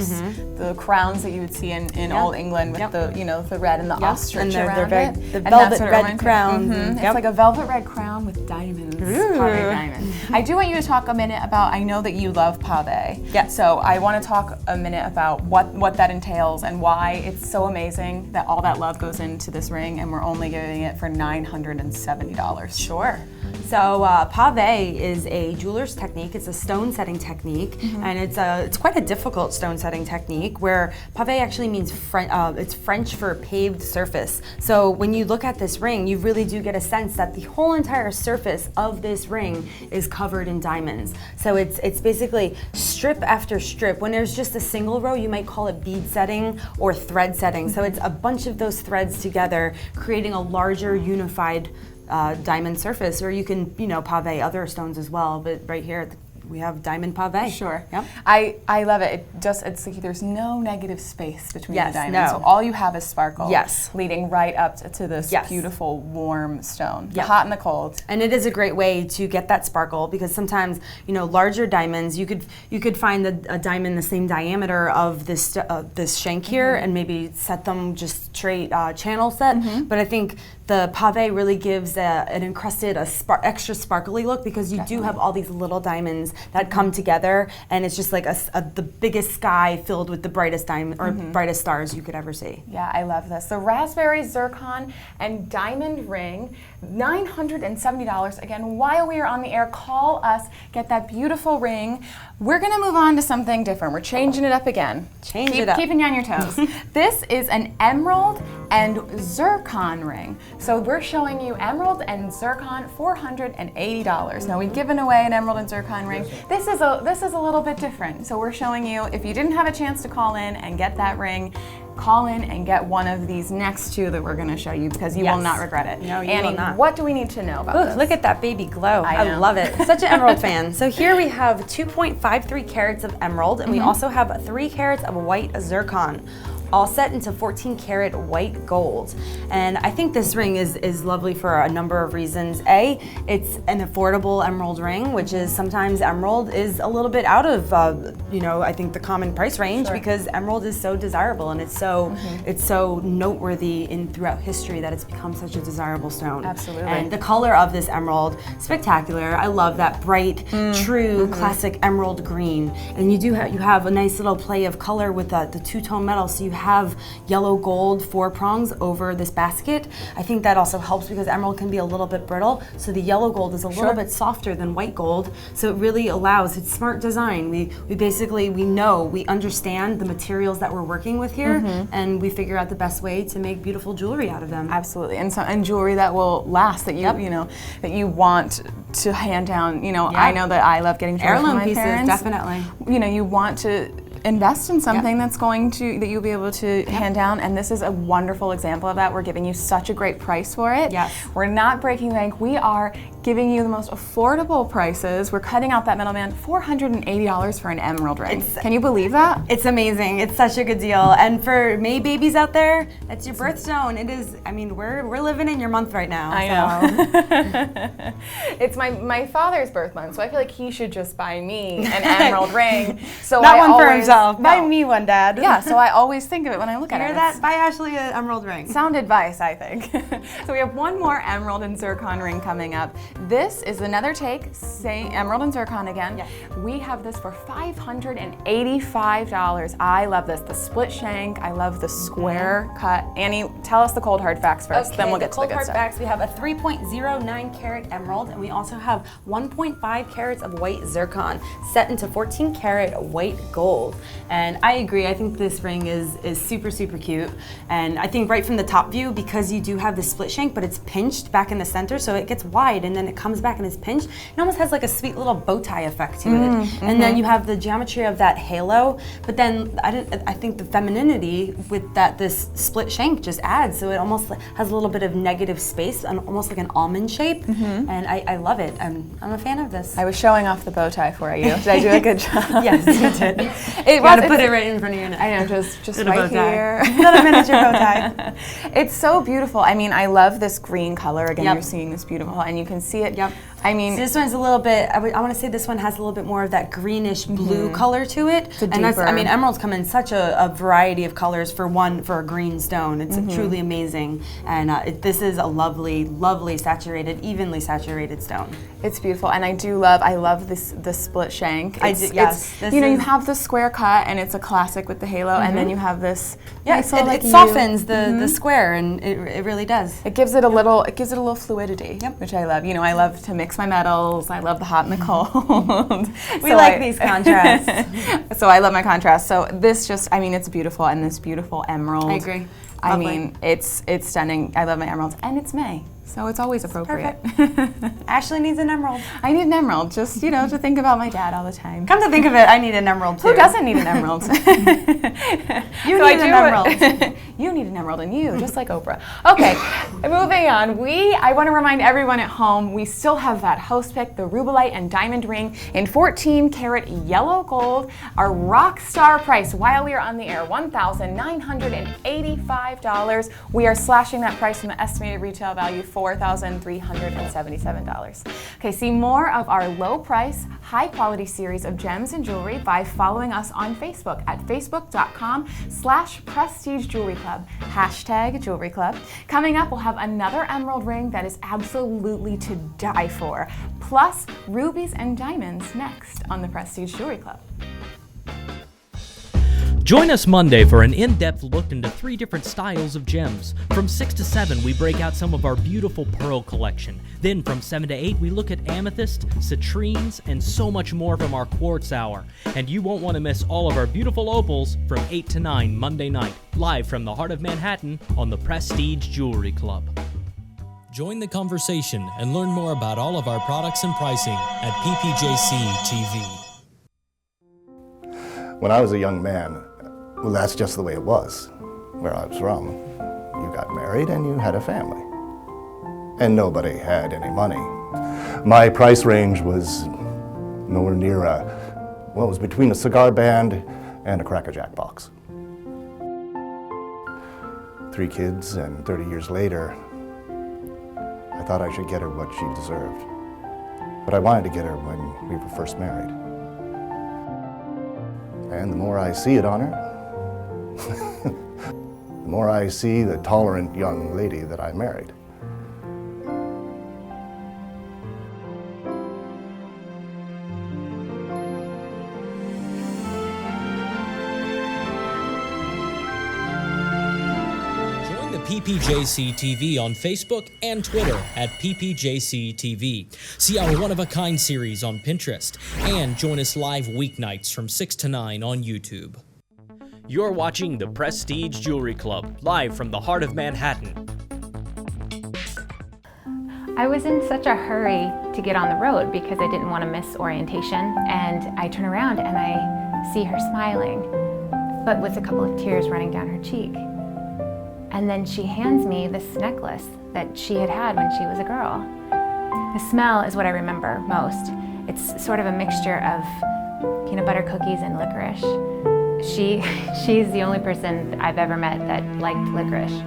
the crowns that you would see in Old England with the, you know, the red and the ostrich and around they're it. the And velvet that's what it red reminds me. crown. It's like a velvet red crown with diamonds. Pave diamonds. I do want you to talk a minute about, I know that you love pave. Yeah. So I want to talk a minute about what that entails and why it's so amazing that all that love goes into this ring, and we're only giving it for $970. Sure. So pave is a jeweler's technique. It's a stone setting technique, and it's quite a difficult stone setting technique. Where pave actually means it's French for paved surface. So when you look at this ring, you really do get a sense that the whole entire surface of this ring is covered in diamonds. So it's basically strip after strip. When there's just a single row, you might call it bead setting or thread setting. So it's a bunch of those threads together, creating a larger unified diamond surface, or you can, you know, pave other stones as well, but right here we have diamond pave. Sure. Yep. I love it. It's like there's no negative space between the diamonds. No. So all you have is sparkle. Yes. Leading right up to this beautiful warm stone. The Yep. hot and the cold. And it is a great way to get that sparkle, because sometimes, you know, larger diamonds, you could find a diamond the same diameter of this shank here, and maybe set them just straight channel set. But I think the pave really gives an encrusted, extra sparkly look, because you do have all these little diamonds that come together, and it's just like the biggest sky filled with the brightest diamond or brightest stars you could ever see. Yeah, I love this. The raspberry zircon and diamond ring, $970. Again, while we are on the air, call us, get that beautiful ring. We're gonna move on to something different. We're changing it up again. Keeping you on your toes. This is an emerald and zircon ring. So we're showing you emerald and zircon, $480. Now we've given away an emerald and zircon ring. This is a little bit different. So we're showing you, if you didn't have a chance to call in and get that ring, call in and get one of these next two that we're going to show you, because you will not regret it. No, you Annie, will not. what do we need to know about this? Look at that baby glow. I love it. Such an emerald fan. So here we have 2.53 carats of emerald, and we also have 3 carats of white zircon, all set into 14 karat white gold. And I think this ring is lovely for a number of reasons. A, it's an affordable emerald ring, which is sometimes emerald is a little bit out of, you know, I think the common price range, because emerald is so desirable, and it's so noteworthy throughout history that it's become such a desirable stone. Absolutely. And the color of this emerald, spectacular. I love that bright, true, classic emerald green. And you have a nice little play of color with the two-tone metal, so you have yellow gold 4 prongs over this basket. I think that also helps, because emerald can be a little bit brittle, so the yellow gold is a little bit softer than white gold, so it really allows, it's smart design. We understand the materials that we're working with here, and we figure out the best way to make beautiful jewelry out of them. Absolutely, and jewelry that will last, that you know, that you want to hand down. You know, I know that I love getting jewelry Heirloom from my pieces, parents. definitely. You know, you want to invest in something that you'll be able to hand down, and this is a wonderful example of that. We're giving you such a great price for it. Yes. We're not breaking the bank. We are giving you the most affordable prices. We're cutting out that middleman. $480 for an emerald ring. Can you believe that? It's amazing. It's such a good deal. And for May babies out there, that's your birthstone. It is. I mean, we're living in your month right now. I know. It's my father's birth month, so I feel like he should just buy me an emerald ring. So not one for himself. Buy me one, Dad. Yeah. So I always think of it when I look at it. Hear that? Buy Ashlea an emerald ring. Sound advice, I think. So we have one more emerald and zircon ring coming up. This is another take, say emerald and zircon again. Yes. We have this for $585. I love this. The split shank. I love the square cut. Annie, tell us the cold hard facts first, then we'll get to the good stuff. Cold hard facts, we have a 3.09 karat emerald, and we also have 1.5 carats of white zircon set into 14 karat white gold. And I agree, I think this ring is super, super cute. And I think right from the top view, because you do have the split shank, but it's pinched back in the center, so it gets wide, and then it comes back and is pinched. It almost has like a sweet little bow tie effect to it. And then you have the geometry of that halo, but then I think the femininity with this split shank just adds, so it almost has a little bit of negative space, almost like an almond shape, and I love it. I'm a fan of this. I was showing off the bow tie for you. Did I do a good job? Yes, you did. You gotta put it right in front of your neck. I know, just right here. Not a miniature bow tie. It's so beautiful. I mean, I love this green color. Again, Yep. you're seeing this beautiful, and you can see it. Yep. I mean, so this one's a little bit, I want to say this one has a little bit more of that greenish blue color to it. It's a and that's, I deeper- mean, emeralds come in such a variety of colors for a green stone. It's truly amazing. And this is a lovely, lovely saturated, evenly saturated stone. It's beautiful, and I love the split shank. Yes. You have the square cut, and it's a classic with the halo, and then you have this. Yes, nice it softens the square, and it really does. It gives it a little fluidity, which I love. I love to mix my metals. I love the hot and the cold. We like these contrasts. So I love my contrast. So this it's beautiful, and this beautiful emerald. I agree. I mean, it's stunning. I love my emeralds, and it's May, so it's always appropriate. Ashley needs an emerald. I need an emerald, just to think about my dad all the time. Come to think of it, I need an emerald too. Who doesn't need an emerald? You need an emerald. You need an emerald, and you, just like Oprah. Okay, moving on. I want to remind everyone at home, we still have that host pick, the Rubellite and Diamond Ring in 14 karat yellow gold. Our rock star price while we are on the air, $1,985. We are slashing that price from the estimated retail value, $4,377. Okay, see more of our low price, high quality series of gems and jewelry by following us on Facebook at facebook.com/Prestige Jewelry Club, #Jewelry Club. Coming up, we'll have another emerald ring that is absolutely to die for, plus rubies and diamonds next on the Prestige Jewelry Club. Join us Monday for an in-depth look into 3 different styles of gems. From 6 to 7, we break out some of our beautiful pearl collection. Then from 7 to 8, we look at amethyst, citrines, and so much more from our quartz hour. And you won't want to miss all of our beautiful opals from 8 to 9 Monday night, live from the heart of Manhattan on the Prestige Jewelry Club. Join the conversation and learn more about all of our products and pricing at PPJCTV. When I was a young man, well, that's just the way it was where I was from. You got married and you had a family. And nobody had any money. My price range was nowhere near it was between a cigar band and a Cracker Jack box. 3 kids, and 30 years later, I thought I should get her what she deserved. But I wanted to get her when we were first married. And the more I see it on her, the more I see the tolerant young lady that I married. Join the PPJCTV on Facebook and Twitter at PPJCTV. See our one-of-a-kind series on Pinterest, and join us live weeknights from 6 to 9 on YouTube. You're watching the Prestige Jewelry Club, live from the heart of Manhattan. I was in such a hurry to get on the road because I didn't want to miss orientation, and I turn around and I see her smiling, but with a couple of tears running down her cheek. And then she hands me this necklace that she had had when she was a girl. The smell is what I remember most. It's sort of a mixture of peanut butter cookies and licorice. She's the only person I've ever met that liked licorice.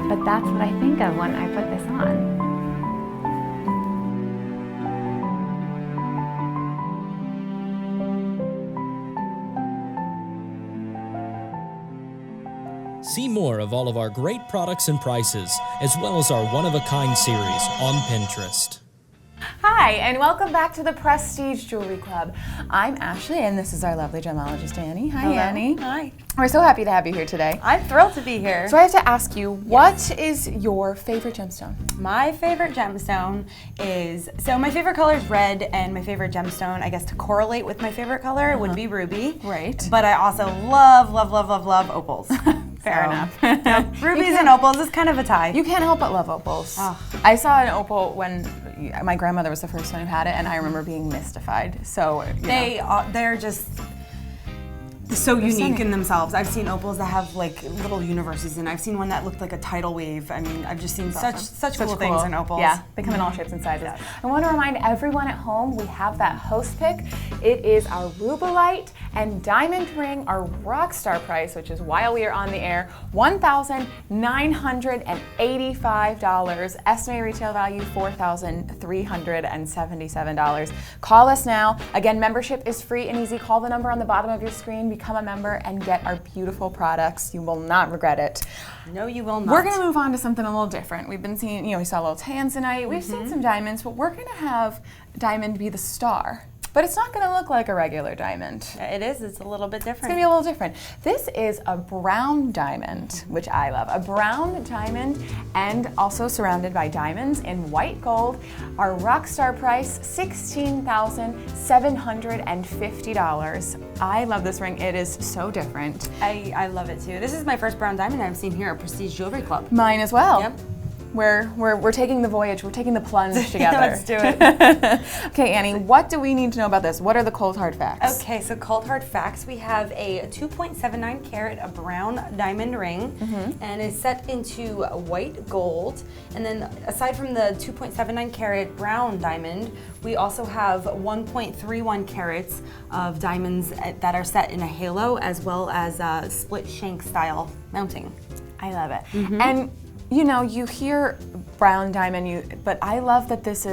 But that's what I think of when I put this on. See more of all of our great products and prices, as well as our one-of-a-kind series on Pinterest. Hi, and welcome back to the Prestige Jewelry Club. I'm Ashlea, and this is our lovely gemologist, Annie. Hi, Hello. Annie. Hi. We're so happy to have you here today. I'm thrilled to be here. So I have to ask you, what is your favorite gemstone? My favorite gemstone is, so my favorite color is red, and my favorite gemstone, I guess to correlate with my favorite color, would be ruby. Right. But I also love, love, love, love, love opals. Fair enough. Rubies and opals is kind of a tie. You can't help but love opals. Oh. I saw an opal when my grandmother was the first one who had it, and I remember being mystified. So they're just so unique in themselves. I've seen opals that have like little universes, and I've seen one that looked like a tidal wave. I mean, I've just seen such cool things in opals. Yeah, they come in all shapes and sizes. I want to remind everyone at home, we have that host pick. It is our Rubelite and diamond ring, our rock star price, which is while we are on the air, $1,985. Estimated retail value, $4,377. Call us now. Again, membership is free and easy. Call the number on the bottom of your screen, become a member, and get our beautiful products. You will not regret it. No, you will not. We're gonna move on to something a little different. We've been seeing, we saw little tanzanite, we've seen some diamonds, but we're gonna have diamond be the star. But it's not gonna look like a regular diamond. It is, it's a little bit different. It's gonna be a little different. This is a brown diamond, which I love. A brown diamond and also surrounded by diamonds in white gold. Our rock star price, $16,750. I love this ring, it is so different. I love it too. This is my first brown diamond I've seen here at Prestige Jewelry Club. Mine as well. Yep. We're taking the voyage, we're taking the plunge together. Let's do it. Okay, Annie, what do we need to know about this? What are the cold hard facts? Okay, so cold hard facts, we have a 2.79 carat a brown diamond ring, and it's set into white gold. And then aside from the 2.79 carat brown diamond, we also have 1.31 carats of diamonds that are set in a halo, as well as a split shank style mounting. I love it. And you hear brown diamond, but I love that it's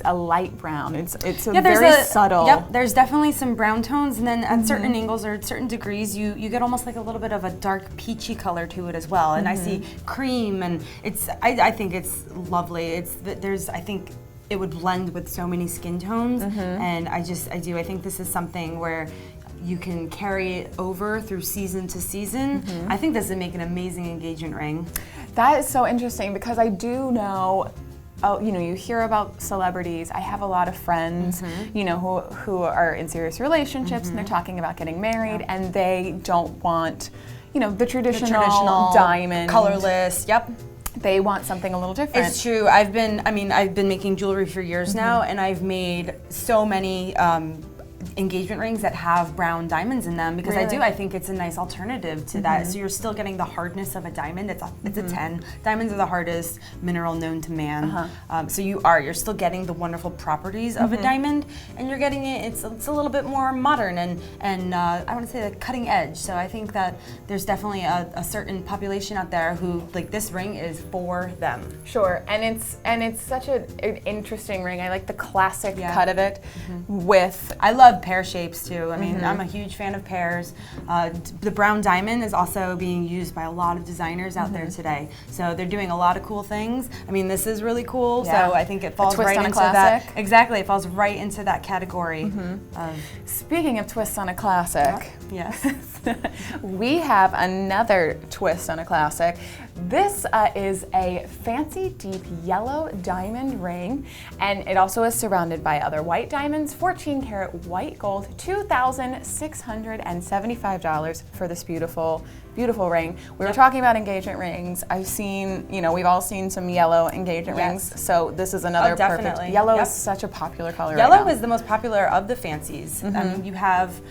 a light brown. It's very subtle. Yep, there's definitely some brown tones, and then at certain angles or at certain degrees, you get almost like a little bit of a dark peachy color to it as well. And I see cream, and I think it's lovely. I think it would blend with so many skin tones, and I think this is something where you can carry it over through season to season. I think this would make an amazing engagement ring. That is so interesting because I do know, you hear about celebrities. I have a lot of friends, who are in serious relationships and they're talking about getting married and they don't want, the traditional diamond. Colorless, yep. They want something a little different. It's true. I've been making jewelry for years now, and I've made so many engagement rings that have brown diamonds in them because Really? I think it's a nice alternative to that. So you're still getting the hardness of a diamond. It's a 10. Diamonds are the hardest mineral known to man. So you're still getting the wonderful properties of a diamond, and you're getting it's a little bit more modern and I want to say the cutting edge. So I think that there's definitely a certain population out there who like this ring is for them. Sure, and it's such an interesting ring. I like the classic cut of it with. I love pear shapes too. I mean, I'm a huge fan of pears. The brown diamond is also being used by a lot of designers out there today. So they're doing a lot of cool things. I mean, this is really cool. Yeah. So I think it falls right into classic. that. Exactly, it falls right into that category. Speaking of twists on a classic, yes, we have another twist on a classic. This is a fancy deep yellow diamond ring, and it also is surrounded by other white diamonds, 14 karat white gold, $2,675 for this beautiful, beautiful ring. We were talking about engagement rings. I've seen, we've all seen some yellow engagement rings, so this is another perfect. Yellow is such a popular color right now. Yellow is the most popular of the fancies. I mean, you have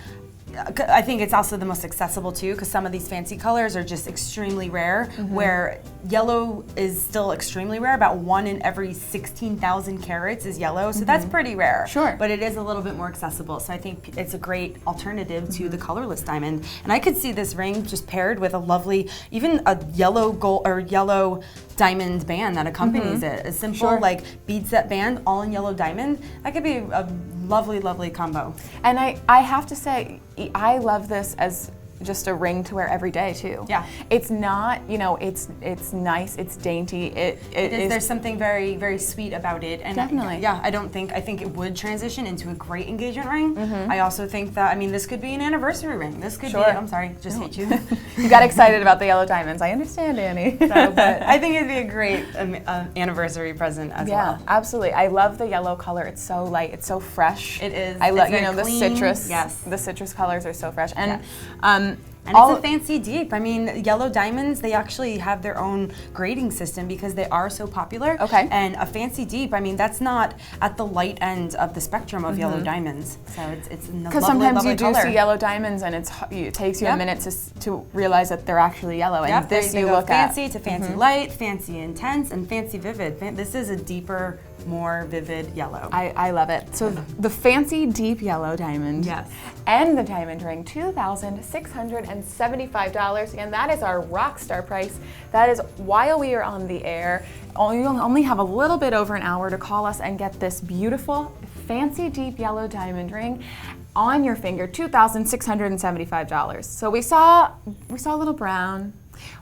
I think it's also the most accessible too, because some of these fancy colors are just extremely rare, where yellow is still extremely rare. About 1 in every 16,000 carats is yellow, so that's pretty rare. Sure. But it is a little bit more accessible, so I think it's a great alternative to the colorless diamond. And I could see this ring just paired with a lovely, even a yellow gold or yellow diamond band that accompanies it. A simple like bead set band, all in yellow diamond. That could be a lovely, lovely combo. And I have to say, I love this as just a ring to wear every day too. Yeah. It's not, it's nice, it's dainty. It is. There's something very, very sweet about it. And definitely. I think it would transition into a great engagement ring. I also think that, this could be an anniversary ring. This could be, I'm sorry, just hate you. You got excited about the yellow diamonds. I understand, Annie. But I think it'd be a great anniversary present as well. Yeah, absolutely. I love the yellow color. It's so light, it's so fresh. It is. I love, the citrus. Yes. The citrus colors are so fresh. And And it's a fancy deep. I mean, yellow diamonds, they actually have their own grading system because they are so popular. Okay. And a fancy deep, I mean, that's not at the light end of the spectrum of yellow diamonds. So it's a lovely, because sometimes lovely you do color. see yellow diamonds and it takes you a minute to realize that they're actually yellow. And this you look fancy at. to fancy light, fancy intense, and fancy vivid. This is a deeper, more vivid yellow. I love it. So the fancy deep yellow diamond. Yes. And the diamond ring, $2,675. And that is our rock star price. That is while we are on the air. You'll only have a little bit over an hour to call us and get this beautiful, fancy deep yellow diamond ring on your finger, $2,675. So we saw a little brown.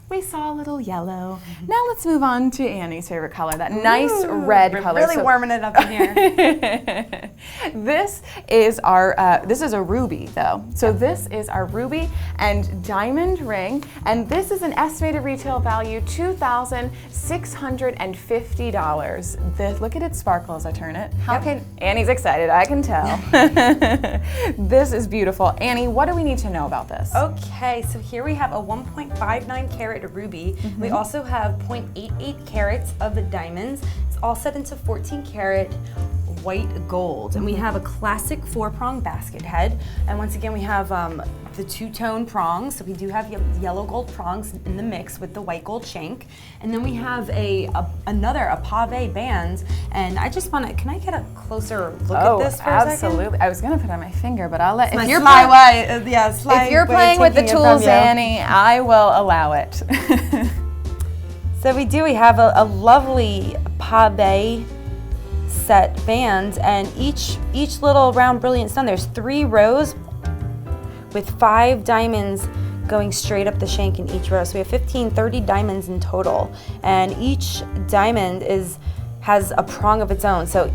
We saw a little yellow. Now let's move on to Annie's favorite color, that nice red We're color. really warming it up in here. This is a ruby though. So this is our ruby and diamond ring, and this is an estimated retail value $2,650. Look at it sparkle as I turn it. Annie's excited, I can tell. This is beautiful. Annie, what do we need to know about this? Okay, so here we have a 1.59 carat ruby. We also have 0.88 carats of the diamonds. It's all set into 14 karat white gold. And we have a classic 4-prong basket head. And once again, we have the two-tone prongs. So we do have yellow gold prongs in the mix with the white gold shank. And then we have another pave band. And I just want to, can I get a closer look at this for a second? Absolutely. I was going to put it on my finger, but I'll let, if you're playing with the tools, Annie, I will allow it. So we have a lovely pave set band, and each little round brilliant stone, there's 3 rows with 5 diamonds going straight up the shank in each row. So we have 30 diamonds in total, and each diamond has a prong of its own. So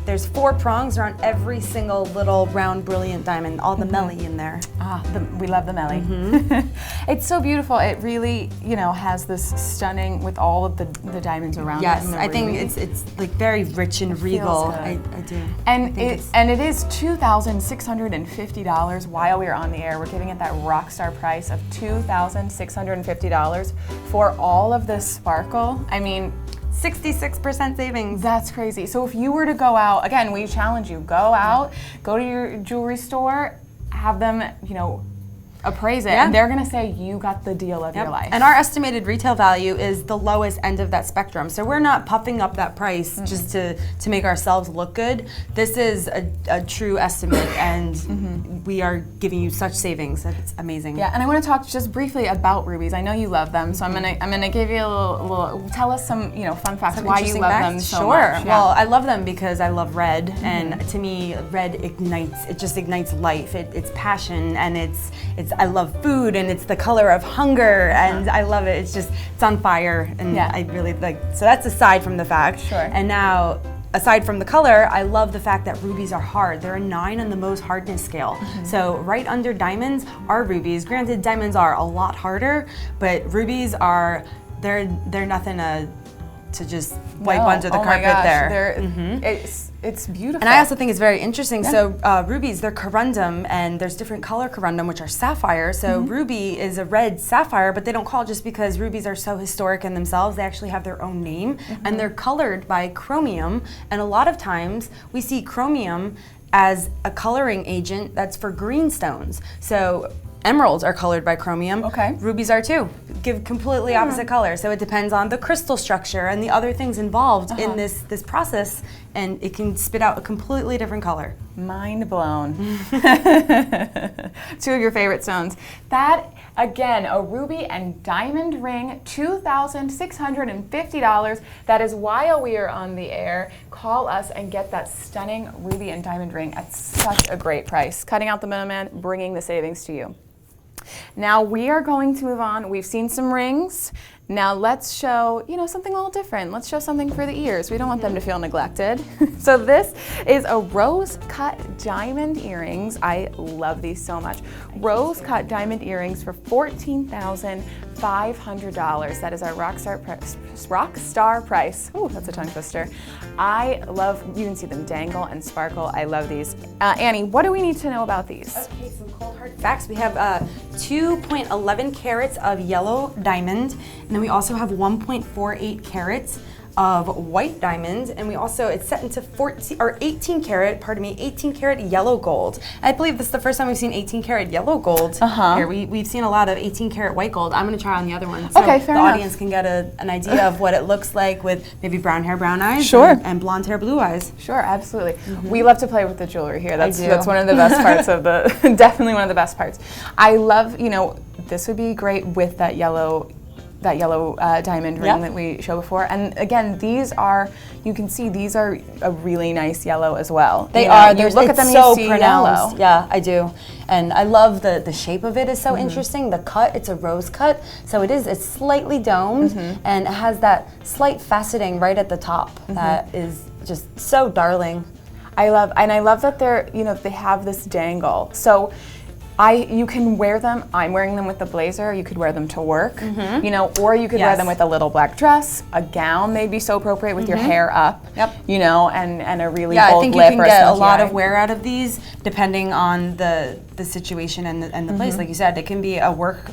there's 4 prongs around every single little round brilliant diamond, all the melly in there. We love the melly. It's so beautiful. It really, has this stunning with all of the diamonds around it. Yes, I think it's like very rich and regal. I do. And it is $2,650 while we are on the air. We're giving it that rock star price of $2,650 for all of this sparkle. I mean, 66% savings. That's crazy. So if you were to go out, again, we challenge you, go to your jewelry store, have them, appraise it, and they're gonna say you got the deal of your life. And our estimated retail value is the lowest end of that spectrum. So we're not puffing up that price just to make ourselves look good. This is a true estimate, and we are giving you such savings. It's amazing. Yeah, and I want to talk just briefly about rubies. I know you love them, so I'm gonna give you a little tell us some fun facts why you love them so much. Sure. Well, I love them because I love red, and to me, red ignites. It just ignites life. It's passion, and it's I love food, and it's the color of hunger, and I love it. It's on fire, and I really like. So that's aside from the fact. Sure. And now, aside from the color, I love the fact that rubies are hard. They're a 9 on the Mohs hardness scale. So right under diamonds are rubies. Granted, diamonds are a lot harder, but rubies are they're nothing to just wipe under the carpet there. It's beautiful. And I also think it's very interesting. So rubies, they're corundum, and there's different color corundum, which are sapphire. So ruby is a red sapphire, but they don't call it just because rubies are so historic in themselves. They actually have their own name, and they're colored by chromium. And a lot of times we see chromium as a coloring agent that's for green stones. So emeralds are colored by chromium. Okay. Rubies are too. Give completely opposite color. So it depends on the crystal structure and the other things involved in this process, and it can spit out a completely different color. Mind blown. 2 of your favorite stones. That, again, a ruby and diamond ring, $2,650. That is while we are on the air. Call us and get that stunning ruby and diamond ring at such a great price. Cutting out the middleman, bringing the savings to you. Now we are going to move on. We've seen some rings. Now let's show, something a little different. Let's show something for the ears. We don't want them to feel neglected. So this is a rose-cut diamond earrings. I love these so much. Rose-cut diamond earrings for $14,500. $500. That is our rock star price. Ooh, that's a tongue twister. I love, you can see them dangle and sparkle. I love these. Annie, what do we need to know about these? Okay, some cold hard facts. We have 2.11 carats of yellow diamond, and then we also have 1.48 carats of white diamond, and we also, it's set into 18 karat yellow gold. I believe this is the first time we've seen 18 karat yellow gold here. We've seen a lot of 18 karat white gold. I'm gonna try on the other one so okay, fair the enough. Audience can get an idea of what it looks like with maybe brown hair, brown eyes, sure, and blonde hair, blue eyes. Sure, absolutely. We love to play with the jewelry here. That's one of the best parts of the, definitely one of the best parts. I love, you know, this would be great with that yellow diamond ring that we showed before. And again, these are, you can see these are a really nice yellow as well. They are. You look at them, so you see pronounced. yellow. Yeah, I do. And I love the shape of it is so interesting. The cut, it's a rose cut, so it's slightly domed, and it has that slight faceting right at the top that is just so darling. I love that they're, you know, they have this dangle. So you can wear them. I'm wearing them with the blazer. You could wear them to work, you know, or you could wear them with a little black dress, a gown may be so appropriate with your hair up, you know, and a really bold I think you lip can or get a smoky lot eye. of wear out of these depending on the situation and the place. Like you said, it can be a work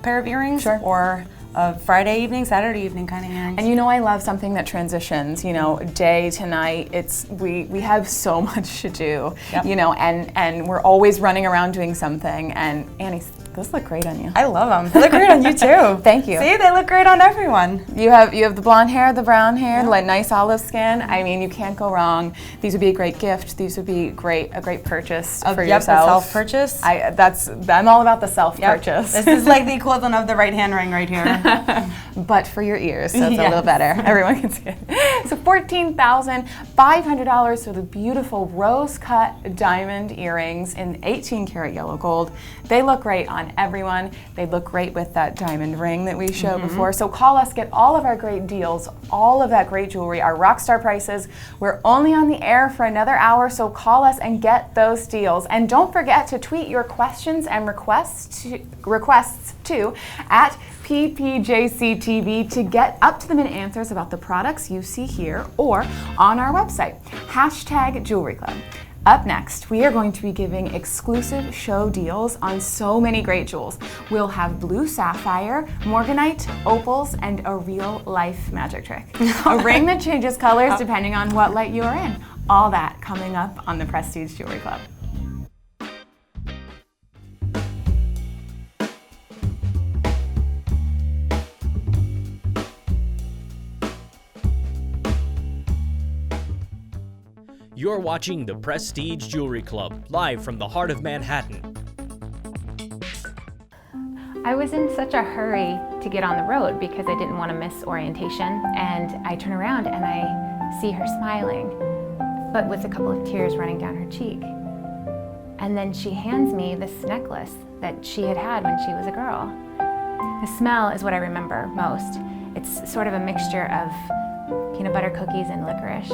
pair of earrings, or a Friday evening, Saturday evening kind of earrings. And you know, I love something that transitions, you know, day to night. We have so much to do, you know, and we're always running around doing something. And Annie, those look great on you. I love them. They look great on you too. Thank you. See, they look great on everyone. You have the blonde hair, the brown hair, like nice olive skin. I mean, you can't go wrong. These would be a great gift. These would be a great purchase for yourself. Self-purchase. I'm all about the self-purchase. This is like the equivalent of the right hand ring right here. But for your ears, so it's a little better. Everyone can see it. So $14,500 for the beautiful rose-cut diamond earrings in 18 karat yellow gold. They look great on everyone. They look great with that diamond ring that we showed before. So call us, get all of our great deals, all of that great jewelry, our rockstar prices. We're only on the air for another hour, so call us and get those deals. And don't forget to tweet your questions and requests to at PPJCTV to get up-to-the-minute answers about the products you see here or on our website, #JewelryClub. Up next, we are going to be giving exclusive show deals on so many great jewels. We'll have blue sapphire, morganite, opals, and a real-life magic trick. A ring that changes colors depending on what light you are in. All that coming up on the Prestige Jewelry Club. You're watching the Prestige Jewelry Club, live from the heart of Manhattan. I was in such a hurry to get on the road because I didn't want to miss orientation, and I turn around and I see her smiling, but with a couple of tears running down her cheek. And then she hands me this necklace that she had when she was a girl. The smell is what I remember most. It's sort of a mixture of peanut butter cookies and licorice.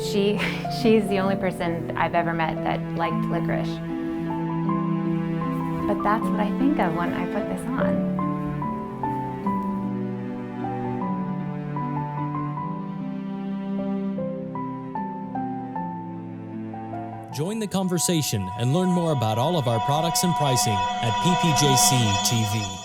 She's the only person I've ever met that liked licorice. But that's what I think of when I put this on. Join the conversation and learn more about all of our products and pricing at PPJCTV.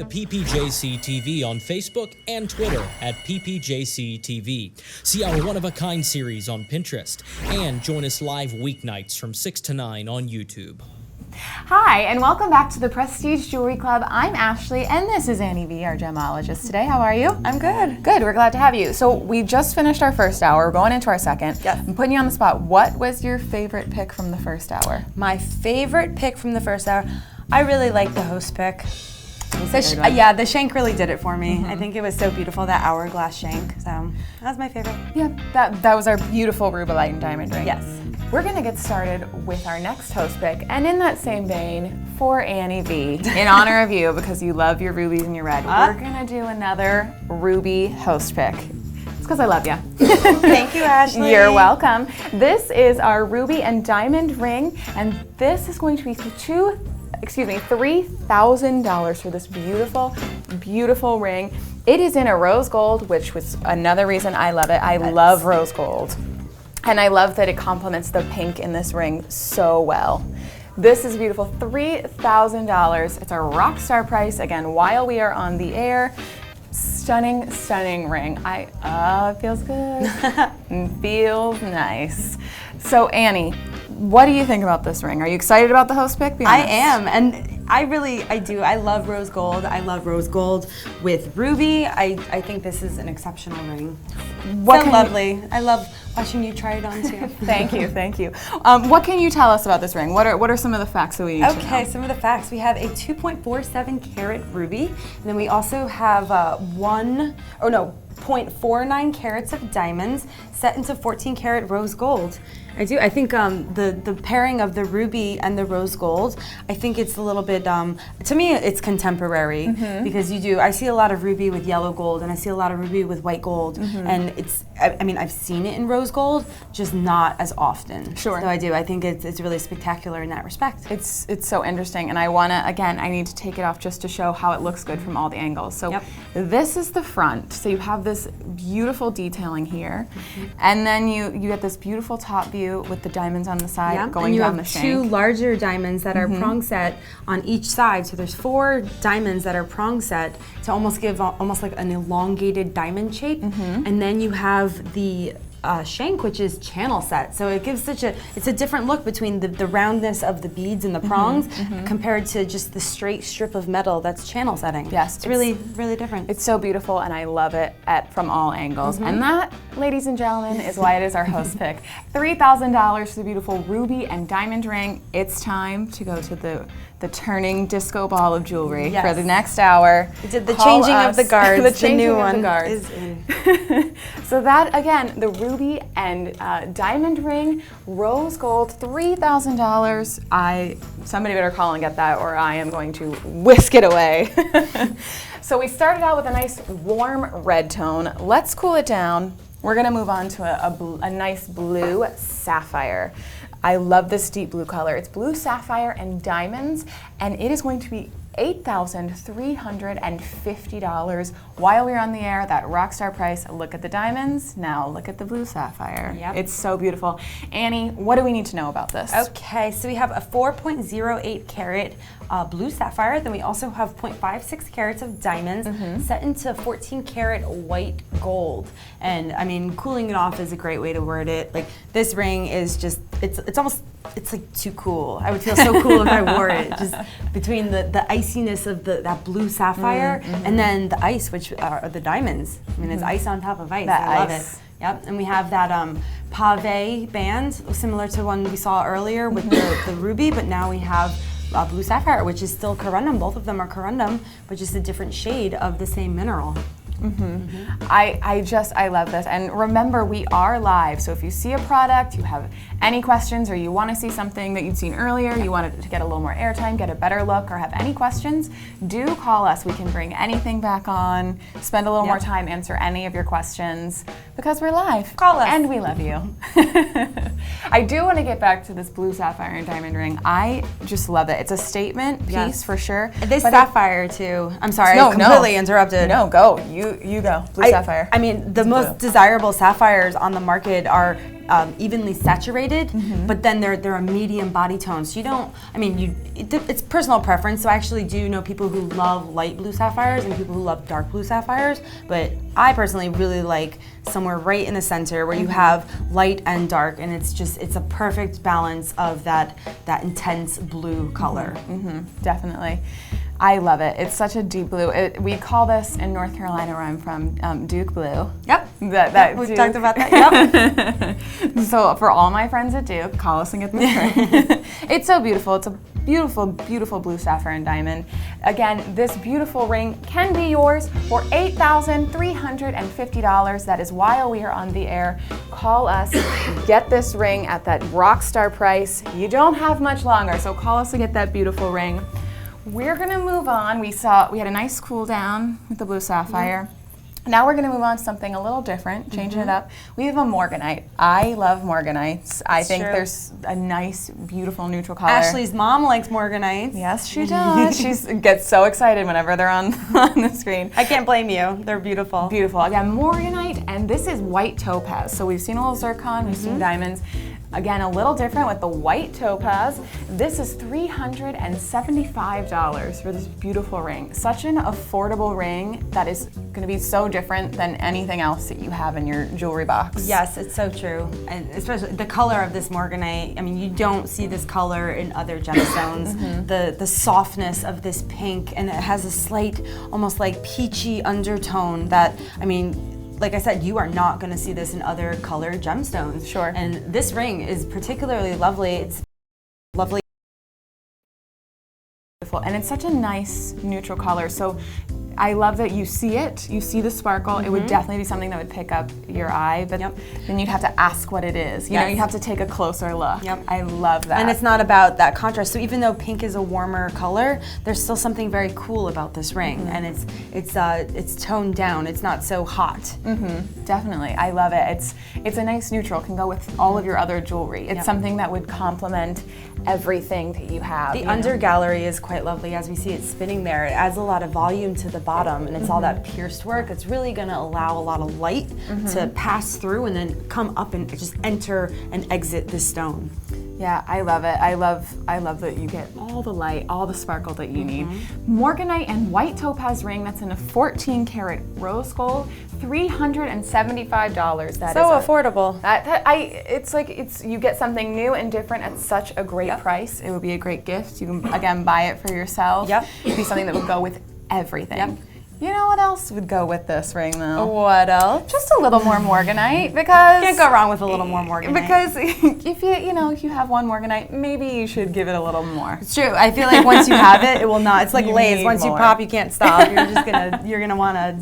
PPJCTV on Facebook and Twitter at PPJCTV. See our one-of-a-kind series on Pinterest and join us live weeknights from 6 to 9 on YouTube. Hi, and welcome back to the Prestige Jewelry Club. I'm Ashley, and this is Annie V, our gemologist today. How are you? I'm good. Good, we're glad to have you. So we just finished our first hour. We're going into our second. Yes. I'm putting you on the spot. What was your favorite pick from the first hour? My favorite pick from the first hour, I really like the host pick. Yeah, the shank really did it for me. I think it was so beautiful, that hourglass shank. So that was my favorite. Yeah, that was our beautiful rubelite and diamond ring. Yes. We're gonna get started with our next host pick, and in that same vein, for Annie V, in honor of you, because you love your rubies and your red, we're gonna do another ruby host pick. It's because I love you. Thank you, Ashley. You're welcome. This is our ruby and diamond ring, and this is going to be $3,000 for this beautiful, beautiful ring. It is in a rose gold, which was another reason I love it. I love rose gold. And I love that it complements the pink in this ring so well. This is beautiful, $3,000. It's a rock star price, again, while we are on the air. Stunning, stunning ring. It feels good. It feels nice. So Annie, what do you think about this ring? Are you excited about the host pick? I am, and I do. I love rose gold. I love rose gold with ruby. I think this is an exceptional ring. So lovely. I love watching you try it on too. Thank you, thank you. What can you tell us about this ring? What are some of the facts that we need to know? Okay, some of the facts. We have a 2.47 carat ruby, and then we also have 0.49 carats of diamonds set into 14 karat rose gold. I do. I think the pairing of the ruby and the rose gold, I think it's a little bit, to me it's contemporary, because I see a lot of ruby with yellow gold, and I see a lot of ruby with white gold, and I've seen it in rose gold, just not as often. Sure. So I do. I think it's really spectacular in that respect. It's so interesting, and I need to take it off just to show how it looks good from all the angles. So this is the front. So you have this beautiful detailing here, and then you get this beautiful top view with the diamonds on the side going down the shank. And you have two larger diamonds that are prong set on each side. So there's 4 diamonds that are prong set to almost give almost like an elongated diamond shape. And then you have the shank, which is channel set. So it gives it's a different look between the roundness of the beads and the prongs compared to just the straight strip of metal that's channel setting. Yes. It's really, really different. It's so beautiful, and I love it from all angles. And that, ladies and gentlemen, is why it is our host pick. $3,000 for the beautiful ruby and diamond ring. It's time to go to the turning disco ball of jewelry for the next hour. The changing of the guards. The new one is in. So that, again, the ruby and diamond ring, rose gold, $3,000. Somebody better call and get that, or I am going to whisk it away. So we started out with a nice warm red tone. Let's cool it down. We're gonna move on to a nice blue sapphire. I love this deep blue color. It's blue sapphire and diamonds, and it is going to be $8,350 while we're on the air. That rock star price. Look at the diamonds. Now look at the blue sapphire. Yep. It's so beautiful. Annie, what do we need to know about this? Okay, so we have a 4.08 carat blue sapphire. Then we also have 0.56 carats of diamonds set into 14 karat white gold. And I mean, cooling it off is a great way to word it. Like, this ring is just, it's like too cool. I would feel so cool if I wore it. Just between the iciness of that blue sapphire and then the ice, which are the diamonds. I mean, it's ice on top of ice. I love it. Yep, and we have that pave band, similar to one we saw earlier with the ruby, but now we have blue sapphire, which is still corundum. Both of them are corundum, but just a different shade of the same mineral. I love this. And remember, we are live, so if you see a product, you have any questions, or you want to see something that you'd seen earlier, you want to get a little more airtime, get a better look, or have any questions, do call us. We can bring anything back on, spend a little more time, answer any of your questions, because we're live. Call us. And we love you. I do want to get back to this blue sapphire and diamond ring. I just love it. It's a statement piece for sure. This sapphire too. I'm sorry, I completely interrupted. No, go. You go. Blue sapphire. I mean, the most desirable sapphires on the market are evenly saturated, but then they're a medium body tone. So you don't, I mean, it's personal preference. So I actually do know people who love light blue sapphires and people who love dark blue sapphires, but I personally really like somewhere right in the center where you have light and dark, and it's a perfect balance of that intense blue color. Definitely. I love it. It's such a deep blue. We call this in North Carolina, where I'm from, Duke blue. Yep. We've Duke. talked about that. Yep. So for all my friends at Duke, call us and get this ring. It's so beautiful. It's a beautiful, beautiful blue sapphire and diamond. Again, this beautiful ring can be yours for $8,350. That is while we are on the air. Call us, get this ring at that rock star price. You don't have much longer, so call us to get that beautiful ring. We're gonna move on. We had a nice cool down with the blue sapphire. Now we're gonna move on to something a little different, changing it up. We have a morganite. I love morganites. I think there's a nice, beautiful neutral color. Ashlea's mom likes morganites. Yes, she does. She gets so excited whenever they're on the screen. I can't blame you. They're beautiful. Beautiful. Again, morganite, and this is white topaz. So we've seen a little zircon, we've seen diamonds. Again, a little different with the white topaz. This is $375 for this beautiful ring. Such an affordable ring that is going to be so different than anything else that you have in your jewelry box. Yes, it's so true. And especially the color of this morganite, I mean, you don't see this color in other gemstones. The softness of this pink, and it has a slight, almost like peachy undertone that, I mean, like I said, you are not going to see this in other colored gemstones. Sure. And this ring is particularly lovely. It's lovely. Beautiful. And it's such a nice neutral color. So I love that you see it. You see the sparkle. It would definitely be something that would pick up your eye, but then you'd have to ask what it is. You know, you'd have to take a closer look. I love that. And it's not about that contrast. So even though pink is a warmer color, there's still something very cool about this ring, and it's toned down. It's not so hot. Definitely, I love it. It's a nice neutral. Can go with all of your other jewelry. It's something that would complement everything that you have. The under gallery is quite lovely as we see it spinning there. It adds a lot of volume to the bottom, and it's all that pierced work. It's really going to allow a lot of light to pass through and then come up and just enter and exit the stone. Yeah, I love it. I love that you get all the light, all the sparkle that you need. Morganite and white topaz ring that's in a 14 karat rose gold, $375. That So is affordable. It's like you get something new and different at such a great price. It would be a great gift. You can again buy it for yourself. It'd be something that would go with everything. You know what else would go with this ring though? What else? Just a little more morganite, because Can't go wrong with a little more morganite. Because if you have one morganite, maybe you should give it a little more. It's true. I feel like once you have it, it will not. It's like You Lay's. need Once you more. pop, you can't stop. You're gonna want to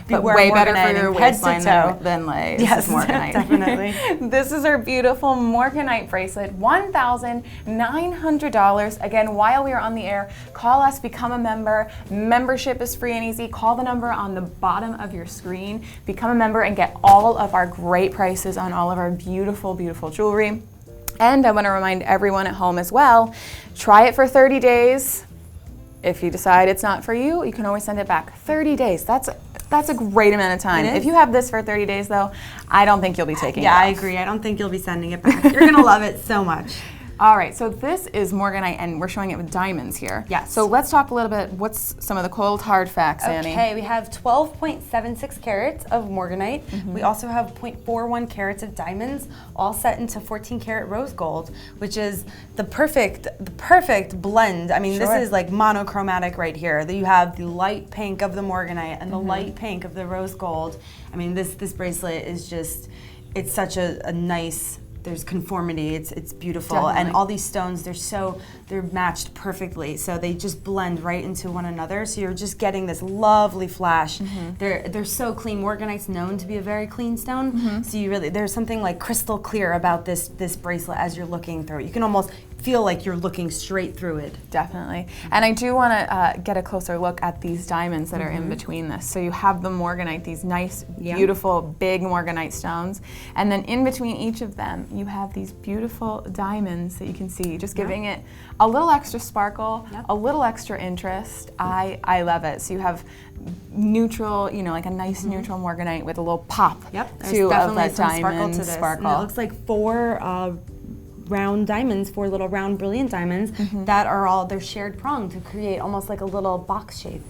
be But wearing way better for morganite your head to waistline toe. than Lay's. Yes, morganite. definitely. This is our beautiful morganite bracelet, $1,900. Again, while we are on the air, call us, become a member. Membership is free and easy. Call the number on the bottom of your screen. Become a member and get all of our great prices on all of our beautiful, beautiful jewelry. And I want to remind everyone at home as well, try it for 30 days. If you decide it's not for you, you can always send it back. 30 days, that's a great amount of time. If you have this for 30 days though, I don't think you'll be taking it off. I agree. I don't think you'll be sending it back. You're gonna love it so much. All right, so this is morganite, and we're showing it with diamonds here. Yes. So let's talk a little bit, what's some of the cold hard facts, Annie? Okay, we have 12.76 carats of morganite. We also have 0.41 carats of diamonds, all set into 14 karat rose gold, which is the perfect blend. I mean, this is like monochromatic right here. You have the light pink of the morganite and the light pink of the rose gold. I mean, this bracelet is just, it's such a nice, there's conformity, it's beautiful. Definitely. And all these stones, they're matched perfectly, so they just blend right into one another, so you're just getting this lovely flash. They're so clean. Morganite's known to be a very clean stone, so there's something like crystal clear about this bracelet as you're looking through it. You can almost feel like you're looking straight through it. Definitely. And I do want to get a closer look at these diamonds that are in between this. So you have the morganite, these nice, beautiful, big morganite stones. And then in between each of them, you have these beautiful diamonds that you can see, just giving it a little extra sparkle, a little extra interest. I love it. So you have neutral, like a nice neutral morganite with a little pop to definitely that some diamond sparkle to this. sparkle. And it looks like four round diamonds, four little round brilliant diamonds that are all, they're shared prong to create almost like a little box shape.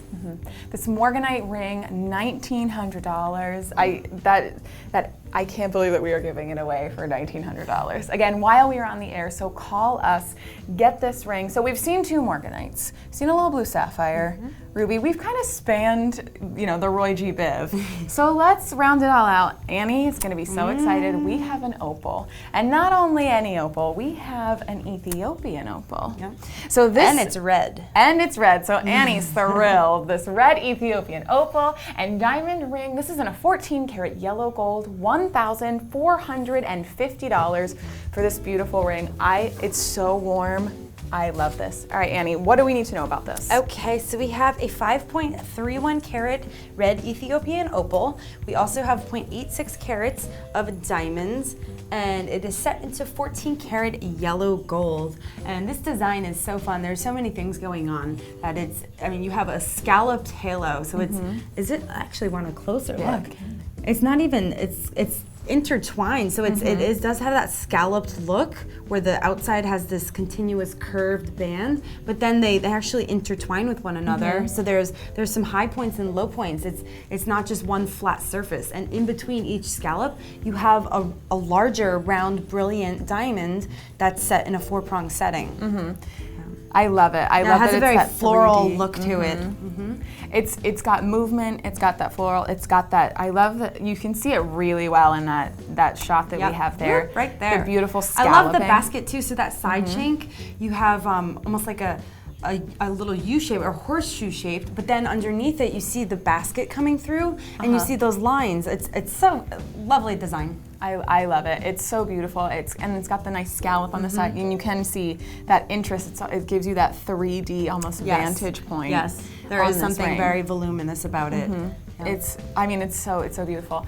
This morganite ring, $1,900. That I can't believe that we are giving it away for $1,900. Again, while we are on the air, so call us, get this ring. So we've seen 2 morganites, seen a little blue sapphire, ruby. We've kind of spanned, the Roy G. Biv. So let's round it all out. Annie is going to be so excited. We have an opal, and not only any opal, we have an Ethiopian opal. Yep. So this And it's red. And it's red. So Annie's thrilled. This red Ethiopian opal and diamond ring. This is in a 14-karat yellow gold. $1,450 for this beautiful ring. It's so warm. I love this. All right, Annie, what do we need to know about this? Okay, so we have a 5.31 carat red Ethiopian opal. We also have 0.86 carats of diamonds, and it is set into 14 karat yellow gold. And this design is so fun. There's so many things going on that you have a scalloped halo. So I actually want a closer look. It's not even, it's intertwined, so it does have that scalloped look where the outside has this continuous curved band, but then they actually intertwine with one another. So there's some high points and low points. It's not just one flat surface, and in between each scallop you have a larger round brilliant diamond that's set in a 4-prong setting. I love it. I love it has a very that floral 3D look to it. It's got movement. It's got that floral. It's got that. I love that you can see it really well in that shot that we have there. Right there. The beautiful scalloping. I love the basket too. So that side chink, you have almost like a little U shape or horseshoe shaped, but then underneath it you see the basket coming through, and you see those lines. It's so lovely design. I love it. It's so beautiful. It's got the nice scallop on the side, and you can see that interest. It gives you that 3D almost vantage point. Yes, there is something very voluminous about it. It's so beautiful.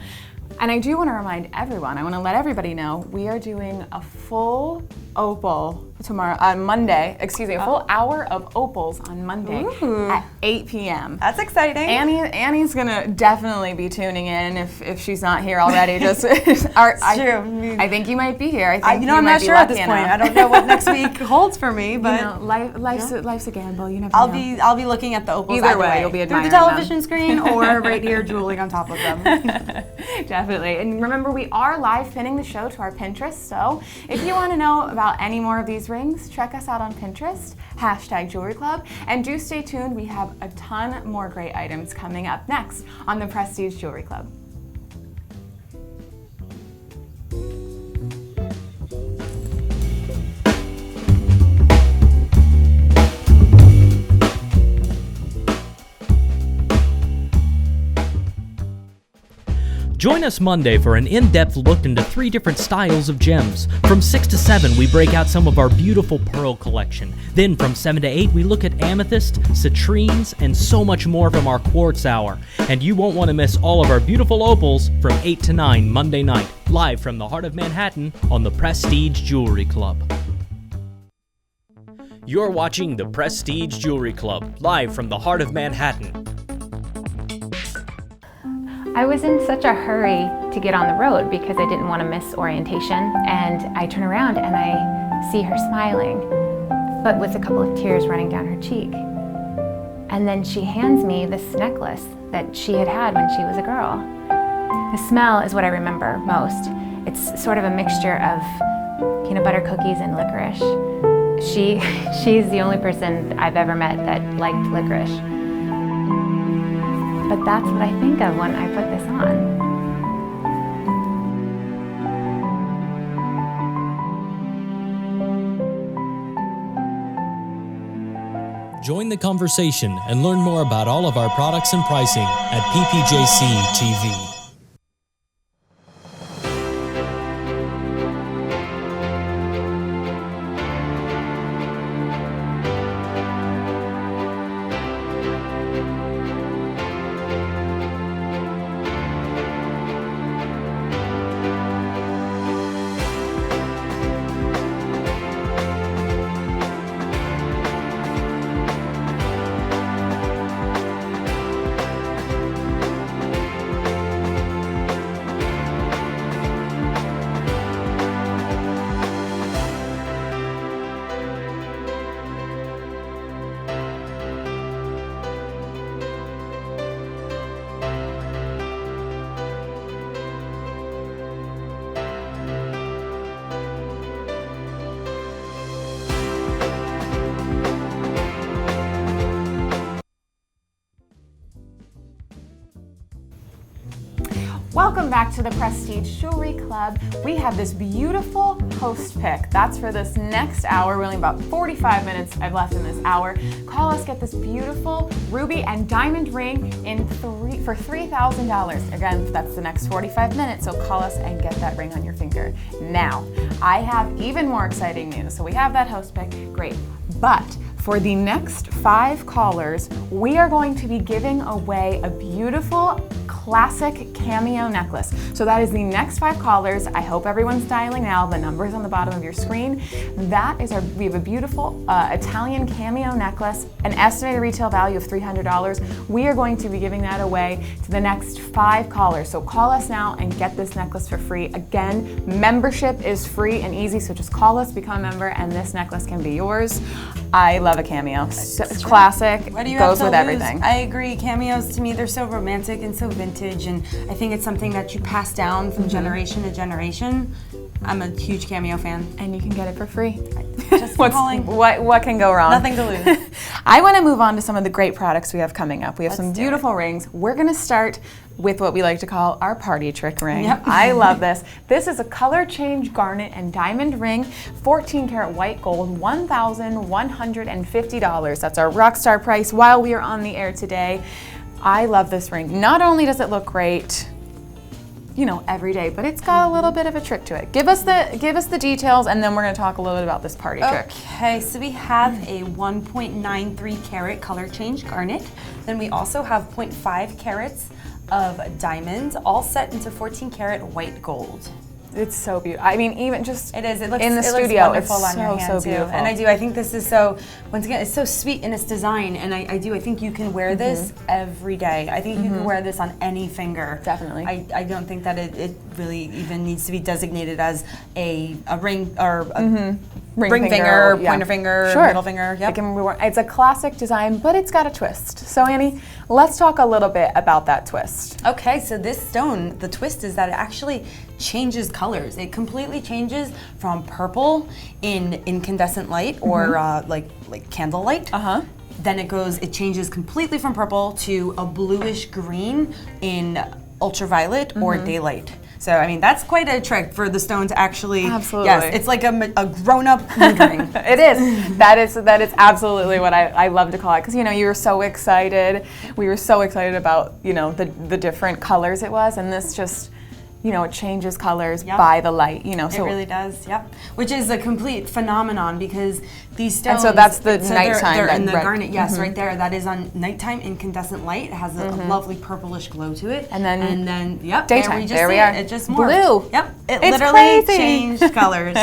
And I do want to remind everyone, I want to let everybody know, we are doing a full opal tomorrow, on Monday, a full hour of opals on Monday at 8 p.m. That's exciting. Annie's going to definitely be tuning in if she's not here already. True. I think you might be here. I'm not sure at this point. I don't know what next week holds for me, but life's a gamble. You never know. I'll be looking at the opals either way. You'll be through the television screen or right here drooling on top of them. Definitely. And remember, we are live pinning the show to our Pinterest. So if you want to know about any more of these rings, check us out on Pinterest, #Jewelry Club, and do stay tuned. We have a ton more great items coming up next on the Prestige Jewelry Club. Join us Monday for an in-depth look into 3 different styles of gems. From 6 to 7, we break out some of our beautiful pearl collection. Then from 7 to 8, we look at amethyst, citrines, and so much more from our quartz hour. And you won't want to miss all of our beautiful opals from 8 to 9 Monday night, live from the heart of Manhattan on the Prestige Jewelry Club. You're watching the Prestige Jewelry Club, live from the heart of Manhattan. I was in such a hurry to get on the road because I didn't want to miss orientation, and I turn around and I see her smiling, but with a couple of tears running down her cheek. And then she hands me this necklace that she had when she was a girl. The smell is what I remember most. It's sort of a mixture of peanut butter cookies and licorice. She's the only person I've ever met that liked licorice. But that's what I think of when I put this on. Join the conversation and learn more about all of our products and pricing at PPJCTV. Welcome back to the Prestige Jewelry Club. We have this beautiful host pick. That's for this next hour. We're only about 45 minutes I've left in this hour. Call us, get this beautiful ruby and diamond ring for $3,000. Again, that's the next 45 minutes, so call us and get that ring on your finger. Now, I have even more exciting news. So we have that host pick, great. But for the next 5 callers, we are going to be giving away a beautiful classic cameo necklace. So that is the next 5 callers. I hope everyone's dialing now. The number is on the bottom of your screen. We have a beautiful Italian cameo necklace, an estimated retail value of $300. We are going to be giving that away to the next 5 callers. So call us now and get this necklace for free. Again, membership is free and easy, so just call us, become a member, and this necklace can be yours. I love a cameo. It's classic, What do you goes have to with lose? everything. I agree. Cameos, to me, they're so romantic and so vintage, and I think it's something that you pass down from generation to generation. I'm a huge cameo fan. And you can get it for free. Just calling. What can go wrong? Nothing to lose. I want to move on to some of the great products we have coming up. We have some Let's do beautiful rings. We're going to start with what we like to call our party trick ring. Yep. I love this. This is a color change garnet and diamond ring, 14 karat white gold, $1,150. That's our rock star price while we are on the air today. I love this ring. Not only does it look great, you know, every day, but it's got a little bit of a trick to it. Give us the details, and then we're going to talk a little bit about this party trick. Okay, so we have a 1.93 carat color change garnet. Then we also have 0.5 carats of diamonds, all set into 14 karat white gold. It's so beautiful. I mean, even just It is. It looks in the it studio, looks wonderful it's on your hand so too. beautiful. And I think this is so. Once again, it's so sweet in its design, and I think you can wear this every day. I think you can wear this on any finger. Definitely. I don't think that it really even needs to be designated as a ring or a ring finger, yeah. pointer finger, Sure. middle finger. Yep. It can be worn. It's a classic design, but it's got a twist. So Annie, let's talk a little bit about that twist. Okay, so this stone, the twist is that it actually changes colors. It completely changes from purple in incandescent light or like candlelight. Then it changes completely from purple to a bluish green in ultraviolet or daylight. So, I mean, that's quite a trick for the stone to actually. Absolutely. Yes, it's like a grown-up mood ring. It is. That is absolutely what I love to call it, because you know you were so excited. We were so excited about the different colors it was, and this just. It changes colors by the light, So it really does, yep. Which is a complete phenomenon because these stones. And so that's the nighttime. They're in the garnet, yes, right there. That is on nighttime incandescent light. It has a lovely purplish glow to it. And then yep, daytime. There we are. It just morphed. Blue. Yep, it It's literally crazy. changed colors,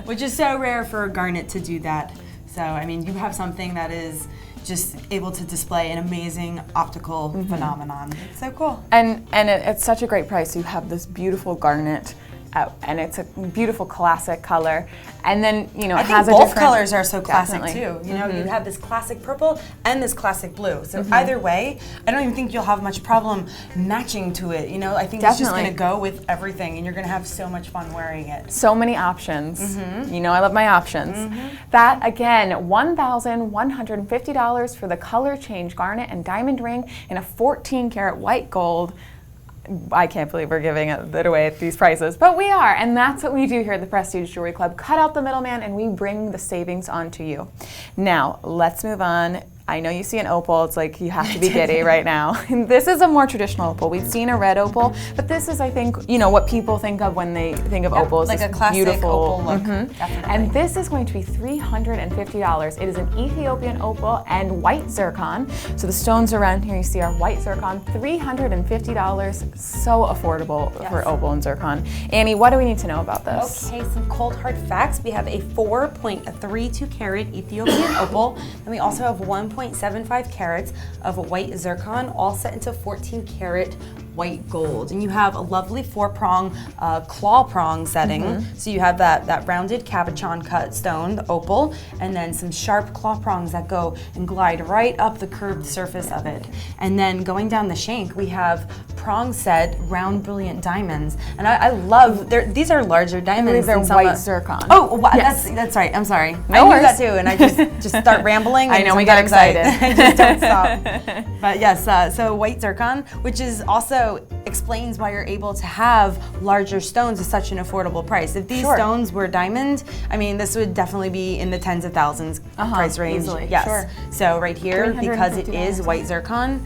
which is so rare for a garnet to do that. So I mean, you have something that is just able to display an amazing optical phenomenon. It's so cool. And it's such a great price. You have this beautiful garnet, and it's a beautiful classic color. And then it I has think a both different. colors are so classic Definitely. too. You have this classic purple and this classic blue. So either way, I don't even think you'll have much problem matching to it. I think it's just Definitely. going to go with everything, and you're going to have so much fun wearing it. So many options. I love my options. That again, $1,150 for the color change garnet and diamond ring in a 14 karat white gold. I can't believe we're giving it away at these prices, but we are, and that's what we do here at the Prestige Jewelry Club. Cut out the middleman, and we bring the savings onto you. Now, let's move on. I know you see an opal, it's like you have to be giddy right now. This is a more traditional opal. We've seen a red opal, but this is, I think, what people think of when they think of opals. Like this a classic beautiful opal look, definitely. And this is going to be $350. It is an Ethiopian opal and white zircon. So the stones around here, you see our white zircon, $350. So affordable for opal and zircon. Annie, what do we need to know about this? Okay, some cold hard facts. We have a 4.32 karat Ethiopian opal, and we also have 1.75 carats of white zircon, all set into 14 karat white gold. And you have a lovely 4-prong claw prong setting. So you have that rounded cabochon cut stone, the opal, and then some sharp claw prongs that go and glide right up the curved surface of it. And then going down the shank, we have prong set round brilliant diamonds. And I love, these are larger diamonds. They're than some white zircon. Oh, wow, Yes. that's right. I'm sorry. No I knew worries. that too, and I just start rambling. I and know, we got sometimes excited. I just don't stop. But yes, so white zircon, which is also also explains why you're able to have larger stones at such an affordable price. If these stones were diamond, I mean, this would definitely be in the tens of thousands price range. Easily. Yes. Sure. So right here, because it is white zircon,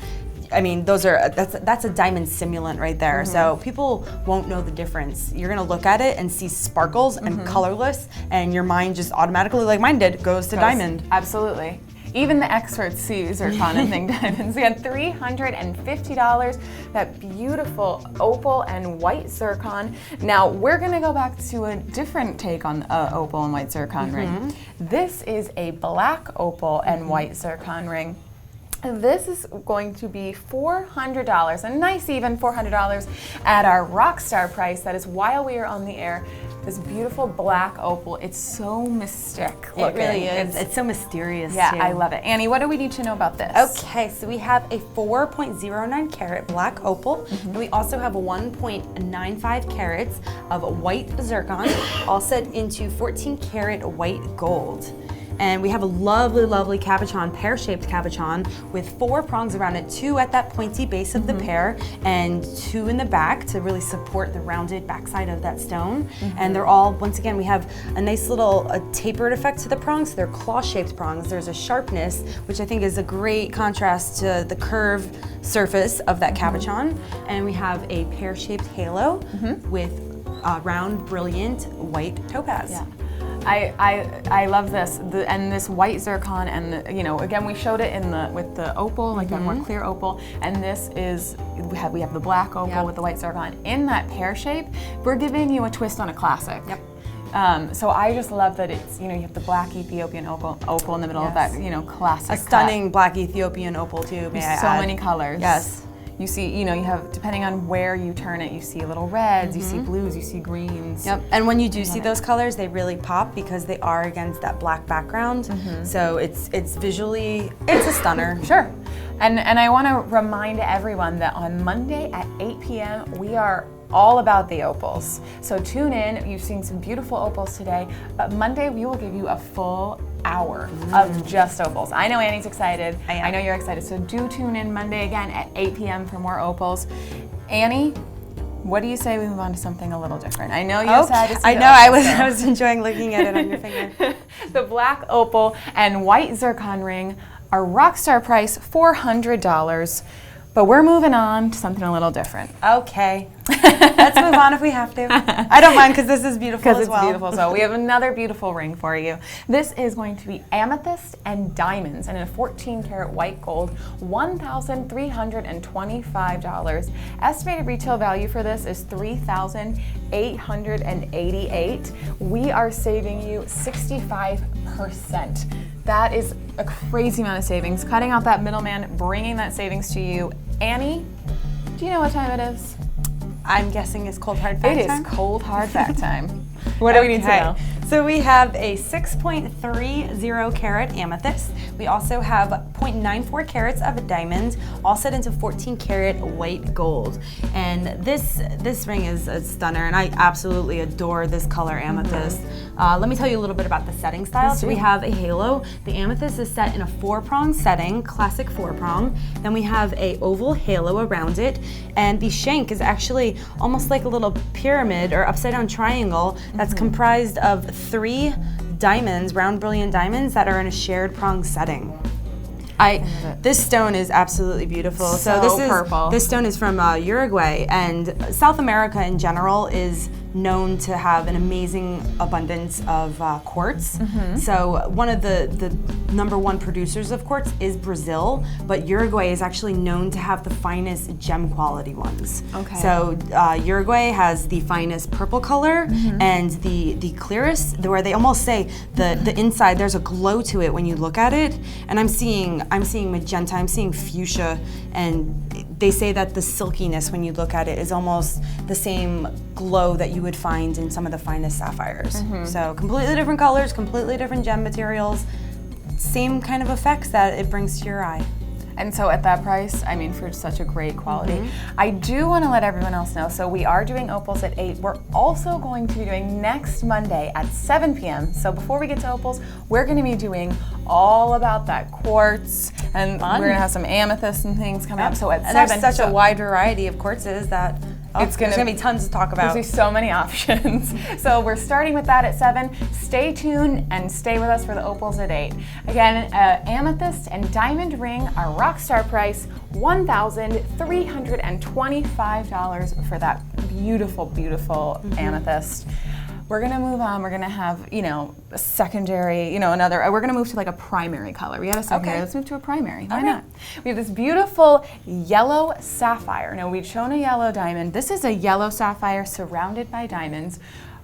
I mean, that's a diamond simulant right there. So people won't know the difference. You're gonna look at it and see sparkles and colorless, and your mind just automatically, like mine did, goes to diamond. Absolutely. Even the experts see zircon and think diamonds. We had $350, that beautiful opal and white zircon. Now we're gonna go back to a different take on opal and white zircon ring. This is a black opal and white zircon ring. This is going to be $400, a nice even $400 at our Rockstar price. That is while we are on the air. This beautiful black opal, it's so mystic looking. It really is. It's so mysterious yeah, too. I love it. Annie, what do we need to know about this? Okay, so we have a 4.09 carat black opal, and we also have 1.95 carats of white zircon, all set into 14 karat white gold. And we have a lovely, lovely cabochon, pear-shaped cabochon with 4 prongs around it, 2 at that pointy base of the pear and 2 in the back to really support the rounded backside of that stone. And they're all, once again, we have a nice little tapered effect to the prongs. They're claw-shaped prongs. There's a sharpness, which I think is a great contrast to the curved surface of that cabochon. And we have a pear-shaped halo with round, brilliant white topaz. Yeah. I love this, and this white zircon, and again we showed it in with the opal, like that more clear opal, and this is we have the black opal with the white zircon in that pear shape. We're giving you a twist on a classic. Yep. So I just love that it's you have the black Ethiopian opal in the middle of that classic. A stunning black Ethiopian opal too. May I so add. many colors. Yes. You see, you have, depending on where you turn it, you see little reds, you see blues, you see greens. Yep, and when you do see those colors, they really pop because they are against that black background. So it's visually, it's a stunner. Sure. And I want to remind everyone that on Monday at 8 p.m. we are all about the opals. So tune in. You've seen some beautiful opals today, but Monday we will give you a full hour of just opals. I know Annie's excited. I know you're excited. So do tune in Monday again at 8 p.m. for more opals. Annie, what do you say we move on to something a little different? I know you decided to see I was enjoying looking at it on your finger. The black opal and white zircon ring, our Rockstar price, $400. But we're moving on to something a little different. Okay. Let's move on if we have to. I don't mind because this is beautiful as well. Because it's beautiful. So we have another beautiful ring for you. This is going to be amethyst and diamonds, and in a 14 karat white gold, $1,325. Estimated retail value for this is $3,888. We are saving you 65%. That is a crazy amount of savings. Cutting out that middleman, bringing that savings to you. Annie, do you know what time it is? I'm guessing it's cold hard fact time. It is cold hard fact time. What do we need to know? So we have a 6.30 carat amethyst. We also have 0.94 carats of a diamond, all set into 14 karat white gold. And this ring is a stunner, and I absolutely adore this color amethyst. Let me tell you a little bit about the setting style. So we have a halo. The amethyst is set in a 4-prong setting, classic 4-prong. Then we have a oval halo around it, and the shank is actually almost like a little pyramid or upside down triangle that's comprised of 3 diamonds, round brilliant diamonds that are in a shared prong setting. This stone is absolutely beautiful. So purple. This stone is from Uruguay, and South America in general is known to have an amazing abundance of quartz. So one of the #1 producers of quartz is Brazil, but Uruguay is actually known to have the finest gem quality ones. Okay. So Uruguay has the finest purple color and the clearest, where they almost say the inside, there's a glow to it when you look at it. And I'm seeing magenta, I'm seeing fuchsia, and they say that the silkiness when you look at it is almost the same glow that you would find in some of the finest sapphires. So completely different colors, completely different gem materials, same kind of effects that it brings to your eye. And so at that price, I mean, for such a great quality. I do want to let everyone else know, so we are doing opals at 8. We're also going to be doing next Monday at 7 p.m. So before we get to opals, we're going to be doing all about that quartz, and we're going to have some amethyst and things coming up. So at 7. And there's such a wide variety of quartzes that there's going to be tons to talk about. There's so many options. So we're starting with that at 7. Stay tuned and stay with us for the opals at 8. Again, amethyst and diamond ring are rock star price $1,325 for that beautiful, beautiful amethyst. We're gonna move on. We're gonna have, a secondary, another. We're gonna move to like a primary color. We had a secondary. Okay. Let's move to a primary. Why not? We have this beautiful yellow sapphire. Now we've shown a yellow diamond. This is a yellow sapphire surrounded by diamonds.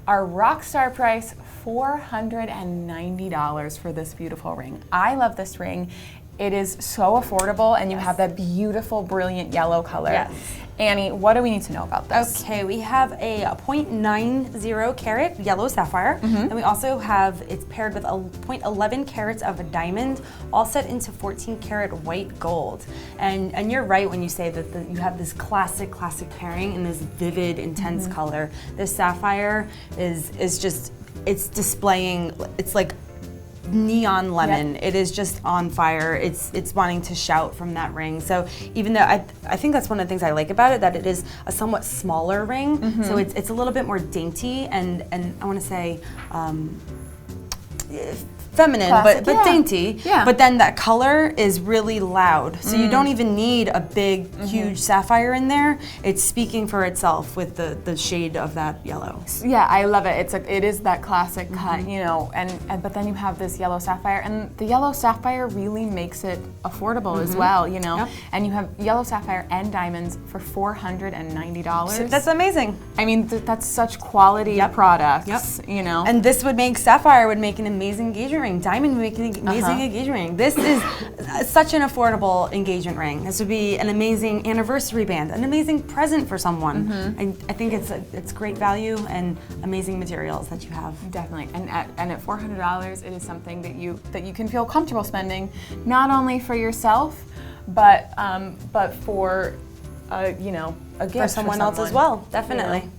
Our rock star price, $490 for this beautiful ring. I love this ring. It is so affordable, and you have that beautiful, brilliant yellow color. Yes. Annie, what do we need to know about this? Okay, we have a 0.90 carat yellow sapphire, and we also have, it's paired with a 0.11 carats of a diamond, all set into 14 karat white gold. And you're right when you say that you have this classic pairing in this vivid, intense color. This sapphire is just, it's displaying, it's like neon lemon. It is just on fire. It's wanting to shout from that ring. So even though I think that's one of the things I like about it, that it is a somewhat smaller ring, so it's a little bit more dainty and I want to say feminine, Classic, but dainty. Yeah. But then that color is really loud. So you don't even need a big, huge sapphire in there. It's speaking for itself with the shade of that yellow. Yeah, I love it. It is that classic cut, but then you have this yellow sapphire, and the yellow sapphire really makes it affordable as well, Yep. And you have yellow sapphire and diamonds for $490. That's amazing. I mean, that's such quality products, And this would make, sapphire would make an amazing engagement ring. Diamond would make an amazing engagement ring. This is such an affordable engagement ring. This would be an amazing anniversary band, an amazing present for someone. I think it's great value and amazing materials that you have. Definitely, and at $400, it is something that you can feel comfortable spending, not only for yourself, but for a gift For someone else as well. Definitely.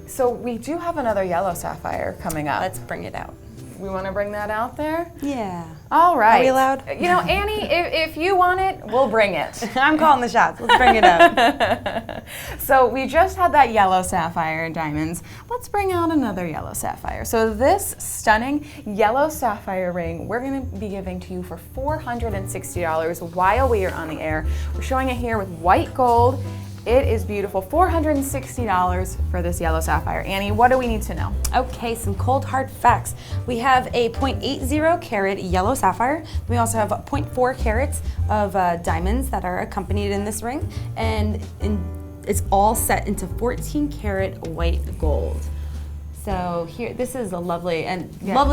So we do have another yellow sapphire coming up. Let's bring it out. We want to bring that out there? Yeah. All right. Are we allowed? Annie, if you want it, we'll bring it. I'm calling the shots. Let's bring it out. So we just had that yellow sapphire and diamonds. Let's bring out another yellow sapphire. So this stunning yellow sapphire ring, we're going to be giving to you for $460 while we are on the air. We're showing it here with white gold. It is beautiful. $460 for this yellow sapphire. Annie, what do we need to know? Okay, some cold hard facts. We have a 0.80 carat yellow sapphire. We also have 0.4 carats of diamonds that are accompanied in this ring, and it's all set into 14 karat white gold. So here, this is a lovely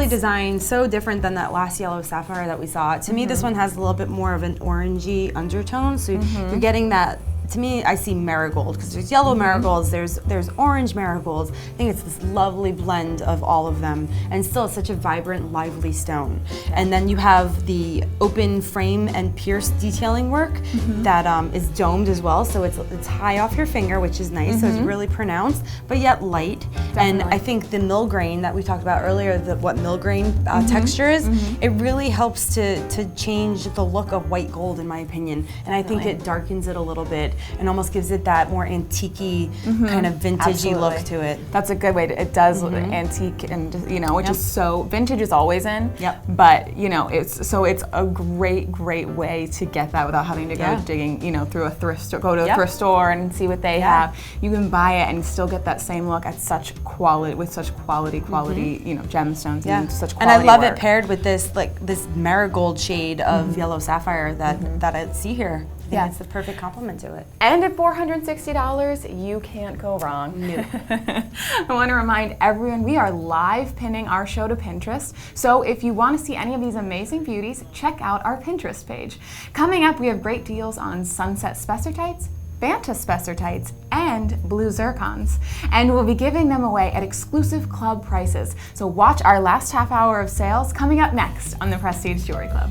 design, so different than that last yellow sapphire that we saw. To me, this one has a little bit more of an orangey undertone, so you're getting that. To me, I see marigold, because there's yellow marigolds, there's orange marigolds. I think it's this lovely blend of all of them, and still it's such a vibrant, lively stone. And then you have the open frame and pierced detailing work that is domed as well, so it's high off your finger, which is nice, so it's really pronounced, but yet light. Definitely. And I think the mill grain that we talked about earlier, what mill grain texture is, it really helps to change the look of white gold, in my opinion. And I think it darkens it a little bit and almost gives it that more antique-y kind of vintagey look to it. That's a good way to, it does look antique, and which is so, vintage is always in, but it's a great way to get that without having to go digging, through a thrift store, go to a thrift store and see what they have. You can buy it and still get that same look at such quality, with such quality, gemstones and such quality. And I love work. it paired with this this marigold shade of yellow sapphire that I see here. I think it's the perfect complement to it. And at $460, you can't go wrong. No. I want to remind everyone, we are live pinning our show to Pinterest. So if you want to see any of these amazing beauties, check out our Pinterest page. Coming up, we have great deals on sunset spessartites, Banta spessartites, and blue zircons. And we'll be giving them away at exclusive club prices. So watch our last half hour of sales coming up next on the Prestige Jewelry Club.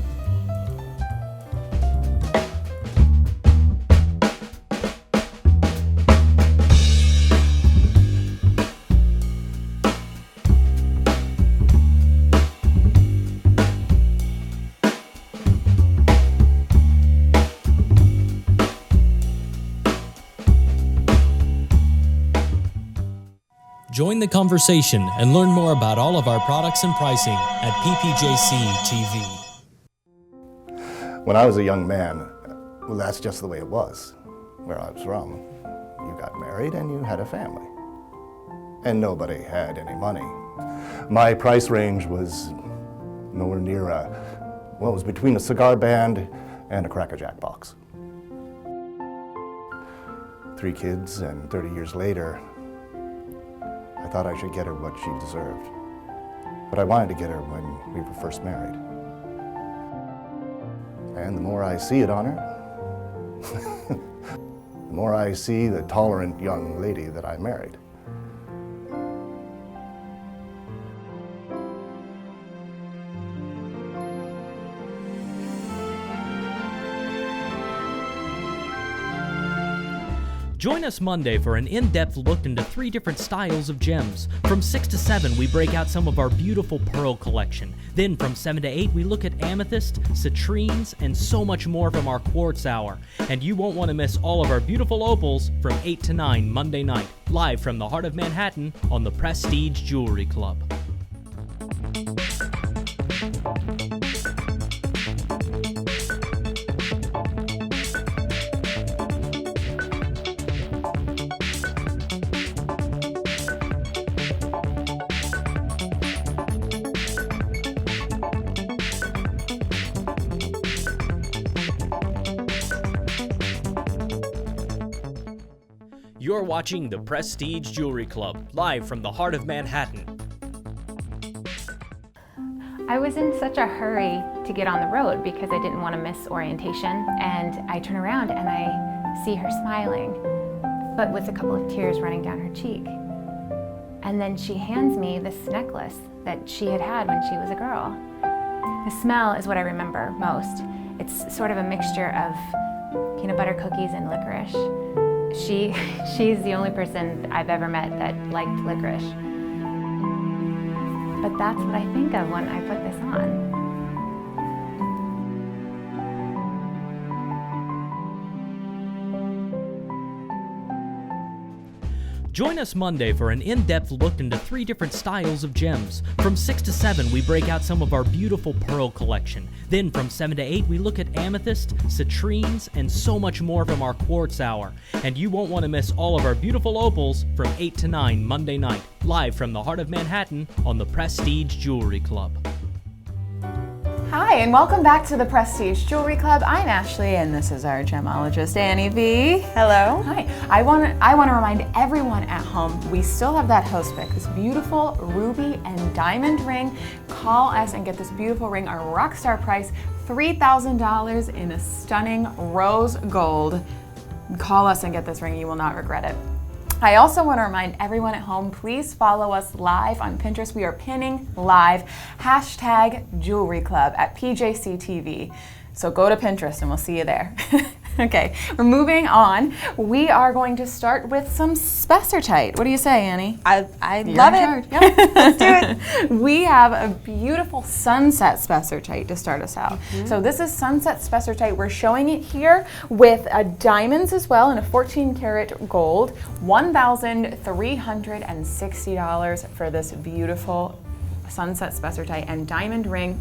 Join the conversation and learn more about all of our products and pricing at PJCTV. When I was a young man, well, that's just the way it was where I was from. You got married and you had a family. And nobody had any money. My price range was nowhere near well, it was between a cigar band and a Cracker Jack box. 3 kids, and 30 years later, I thought I should get her what she deserved. But I wanted to get her when we were first married. And the more I see it on her, the more I see the tolerant young lady that I married. Join us Monday for an in-depth look into 3 different styles of gems. From 6 to 7, we break out some of our beautiful pearl collection. Then from 7 to 8, we look at amethyst, citrines, and so much more from our quartz hour. And you won't want to miss all of our beautiful opals from 8 to 9 Monday night, live from the heart of Manhattan on the Prestige Jewelry Club. You're watching the Prestige Jewelry Club, live from the heart of Manhattan. I was in such a hurry to get on the road because I didn't want to miss orientation, and I turn around and I see her smiling, but with a couple of tears running down her cheek. And then she hands me this necklace that she had had when she was a girl. The smell is what I remember most. It's sort of a mixture of peanut butter cookies and licorice. She's the only person I've ever met that liked licorice. But that's what I think of when I put this on. Join us Monday for an in-depth look into 3 different styles of gems. From 6 to 7, we break out some of our beautiful pearl collection. Then from 7 to 8, we look at amethyst, citrines, and so much more from our quartz hour. And you won't want to miss all of our beautiful opals from 8 to 9 Monday night, live from the heart of Manhattan on the Prestige Jewelry Club. Hi, and welcome back to the Prestige Jewelry Club. I'm Ashlea, and this is our gemologist, Annie V. Hello. Hi. I want to remind everyone at home, we still have that host pick, this beautiful ruby and diamond ring. Call us and get this beautiful ring, our rock star price, $3,000 in a stunning rose gold. Call us and get this ring. You will not regret it. I also want to remind everyone at home, please follow us live on Pinterest. We are pinning live #Jewelry Club at PJCTV. So go to Pinterest and we'll see you there. Okay, we're moving on. We are going to start with some Spessartite. What do you say, Annie? I love it. Yep. Let's do it. We have a beautiful sunset Spessartite to start us out. So this is sunset Spessartite. We're showing it here with diamonds as well in a 14 karat gold. $1,360 for this beautiful sunset Spessartite and diamond ring.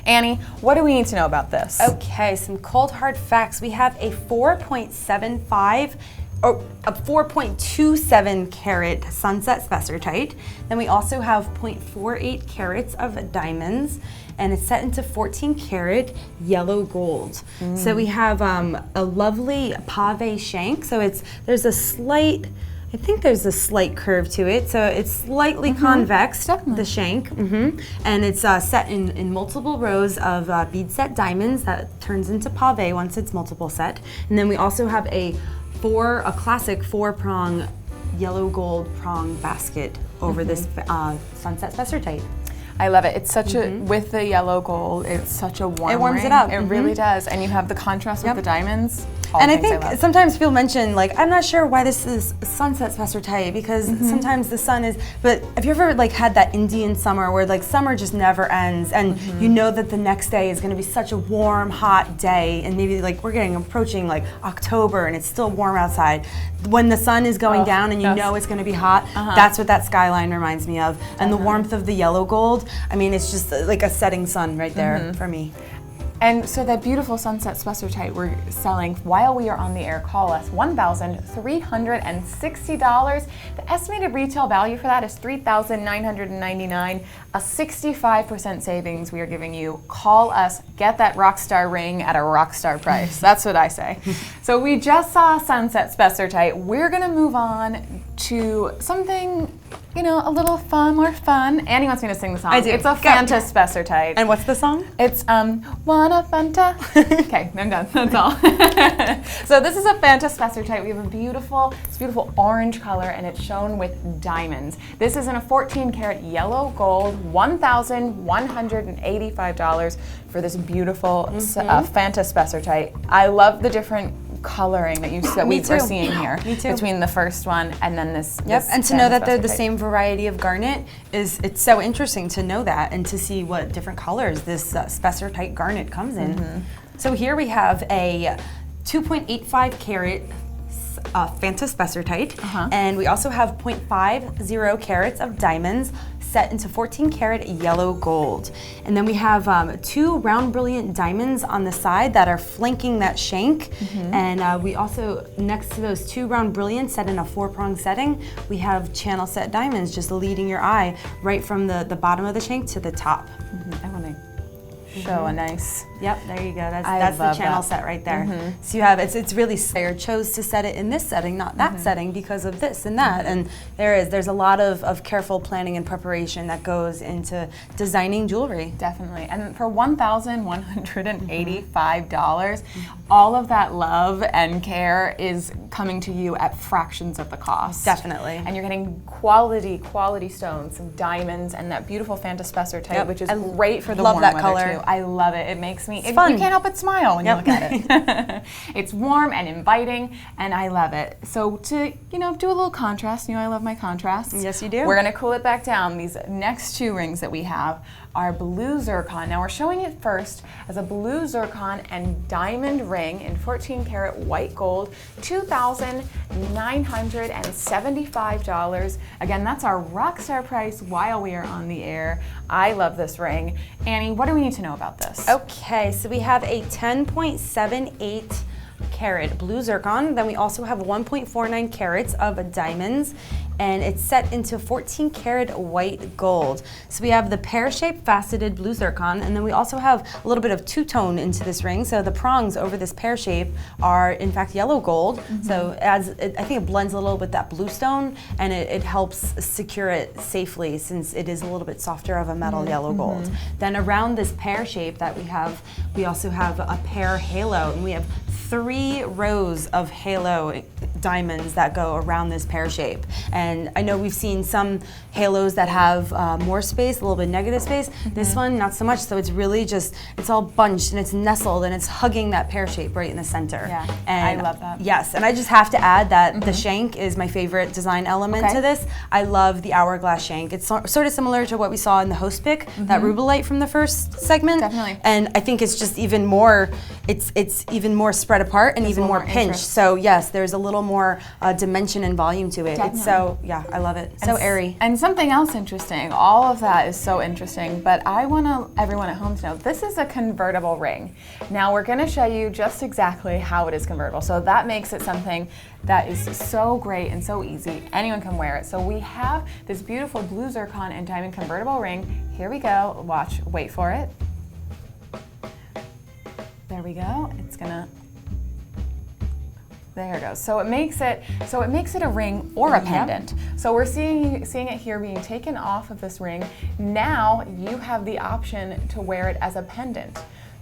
Annie, what do we need to know about this? Okay, some cold hard facts. We have a 4.75 or a 4.27 carat sunset Spessartite. Then we also have 0.48 carats of diamonds, and it's set into 14 karat yellow gold. So we have a lovely pave shank. So there's a slight, I think there's a slight curve to it, so it's slightly convex, the shank, and it's set in multiple rows of bead set diamonds that turns into pave once it's multiple set. And then we also have a classic 4-prong yellow gold prong basket over this sunset Spessartite. I love it. It's such a, with the yellow gold, it's such a warm It warms ring. it up. It really does. And you have the contrast with the diamonds. all And the I things think love. sometimes people mention, like, I'm not sure why this is sunset spessor tight, because sometimes the sun is, but have you ever like had that Indian summer where like summer just never ends, and you know that the next day is gonna be such a warm, hot day, and maybe like we're approaching like October and it's still warm outside. When the sun is going down and you know it's gonna be hot, that's what that skyline reminds me of. And the warmth of the yellow gold, I mean, it's just like a setting sun right there for me. And so that beautiful sunset spessor tight we're selling while we are on the air, call us, $1,360. The estimated retail value for that is $3,999, a 65% savings we are giving you. Call us, get that rockstar ring at a rockstar price. That's what I say. So we just saw sunset spessor tight. We're gonna move on to something, you know, a little more fun. Annie wants me to sing the song. I do. It's a Fanta spessor tight. And what's the song? It's wanna Fanta. Okay, I'm done. That's all. So this is a Fanta spessor tight. We have this beautiful orange color, and it's shown with diamonds. This is in a 14 karat yellow gold, $1,185 for this beautiful Fanta spessor tight. I love the different coloring that we're seeing here. Me too. Between the first one and then this. Yep, and to know that they're the same. same variety of garnet it's so interesting to know that and to see what different colors this spessor tight garnet comes in. So here we have a 2.85 carat Fanta spessor tight, and we also have 0.50 carats of diamonds set into 14 karat yellow gold. And then we have 2 round brilliant diamonds on the side that are flanking that shank. And we also, next to those 2 round brilliants set in a 4-prong setting, we have channel set diamonds just leading your eye right from the bottom of the shank to the top. I want to show a nice. Yep, there you go. That's the channel set right there. So you have it's really I chose to set it in this setting, not that setting, because of this and that. And there's a lot of careful planning and preparation that goes into designing jewelry. Definitely. And for $1,185, all of that love and care is coming to you at fractions of the cost. Definitely. And you're getting quality stones, some diamonds, and that beautiful Fanta spessor tight, which is great for the warm weather too. I love it. It makes me, fun. You can't help but smile when you look at it. It's warm and inviting, and I love it. So to, do a little contrast, I love my contrasts. Yes, you do. We're gonna cool it back down. These next 2 rings that we have are blue zircon. Now we're showing it first as a blue zircon and diamond ring in 14 karat white gold, $2,975. Again, that's our rockstar price while we are on the air. I love this ring. Annie, what do we need to know about this? Okay, so we have a 10.78 carat blue zircon. Then we also have 1.49 carats of diamonds, and it's set into 14 karat white gold. So we have the pear-shaped faceted blue zircon, and then we also have a little bit of two-tone into this ring. So the prongs over this pear shape are in fact yellow gold. So I think it blends a little with that blue stone, and it helps secure it safely since it is a little bit softer of a metal yellow gold. Then around this pear shape that we also have a pear halo, and we have 3 rows of halo diamonds that go around this pear shape. And I know we've seen some halos that have more space, a little bit negative space. This one, not so much. So it's really it's all bunched and it's nestled and it's hugging that pear shape right in the center. Yeah, and I love that. Yes, and I just have to add that the shank is my favorite design element to this. I love the hourglass shank. It's sort of similar to what we saw in the host pick, that rubellite from the first segment. Definitely. And I think it's just even more, it's even more spread apart and even more pinched. interest. So yes, there's a little more dimension and volume to it. Definitely. It's so, yeah, I love it. So airy. And something else interesting, all of that is so interesting, but I want everyone at home to know this is a convertible ring. Now we're going to show you just exactly how it is convertible. So that makes it something that is so great and so easy. Anyone can wear it. So we have this beautiful blue zircon and diamond convertible ring. Here we go. Watch, wait for it. There we go. It's gonna. There it goes. So it makes it a ring or a pendant. So we're seeing it here being taken off of this ring. Now you have the option to wear it as a pendant.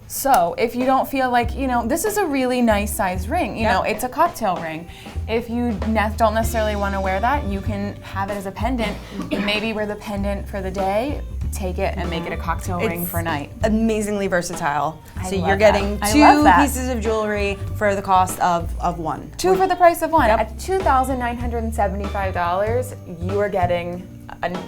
So if you don't feel like, this is a really nice size ring, you know, it's a cocktail ring. If you don't necessarily want to wear that, you can have it as a pendant. Maybe wear the pendant for the day, take it and make it a cocktail ring for a night. Amazingly versatile. So love you're getting that. I love two that. pieces of jewelry for the cost of one. Two for the price of one. Yep. At $2,975, you are getting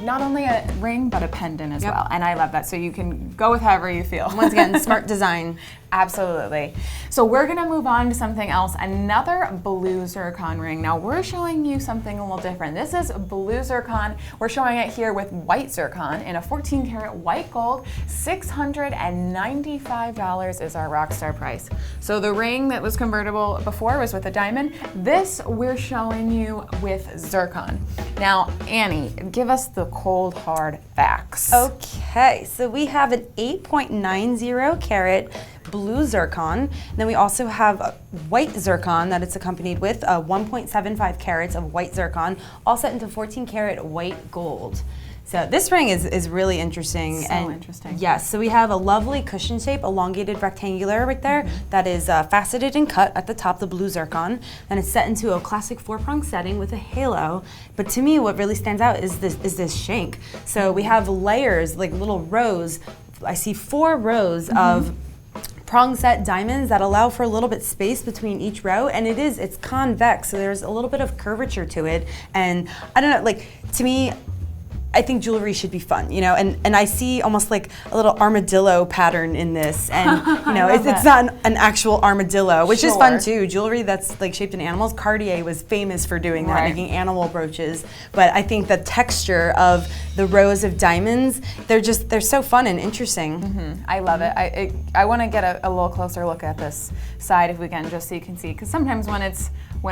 not only a ring, but a pendant as well. And I love that. So you can go with however you feel. Once again, smart design. Absolutely. So we're gonna move on to something else, another blue zircon ring. Now we're showing you something a little different. This is blue zircon. We're showing it here with white zircon in a 14 karat white gold. $695 is our Rockstar price. So the ring that was convertible before was with a diamond. This we're showing you with zircon. Now, Annie, give us the cold hard facts. Okay, so we have an 8.90 carat blue zircon. Then we also have white zircon that it's accompanied with 1.75 carats of white zircon, all set into 14 karat white gold. So this ring is really interesting. So interesting. Yes, so we have a lovely cushion shape, elongated rectangular right there that is faceted and cut at the top, the blue zircon. And it's set into a classic 4-prong setting with a halo. But to me, what really stands out is this shank. So we have layers, like little rows. I see 4 rows of prong set diamonds that allow for a little bit space between each row, and it's convex, so there's a little bit of curvature to it. And I don't know, like, to me, I think jewelry should be fun, you know, and I see almost like a little armadillo pattern in this, and you know, it's not an actual armadillo, which is fun too. Jewelry that's like shaped in animals. Cartier was famous for doing that, making animal brooches. But I think the texture of the rows of diamonds, they're so fun and interesting. I love it. I want to get a little closer look at this side if we can, just so you can see, because sometimes when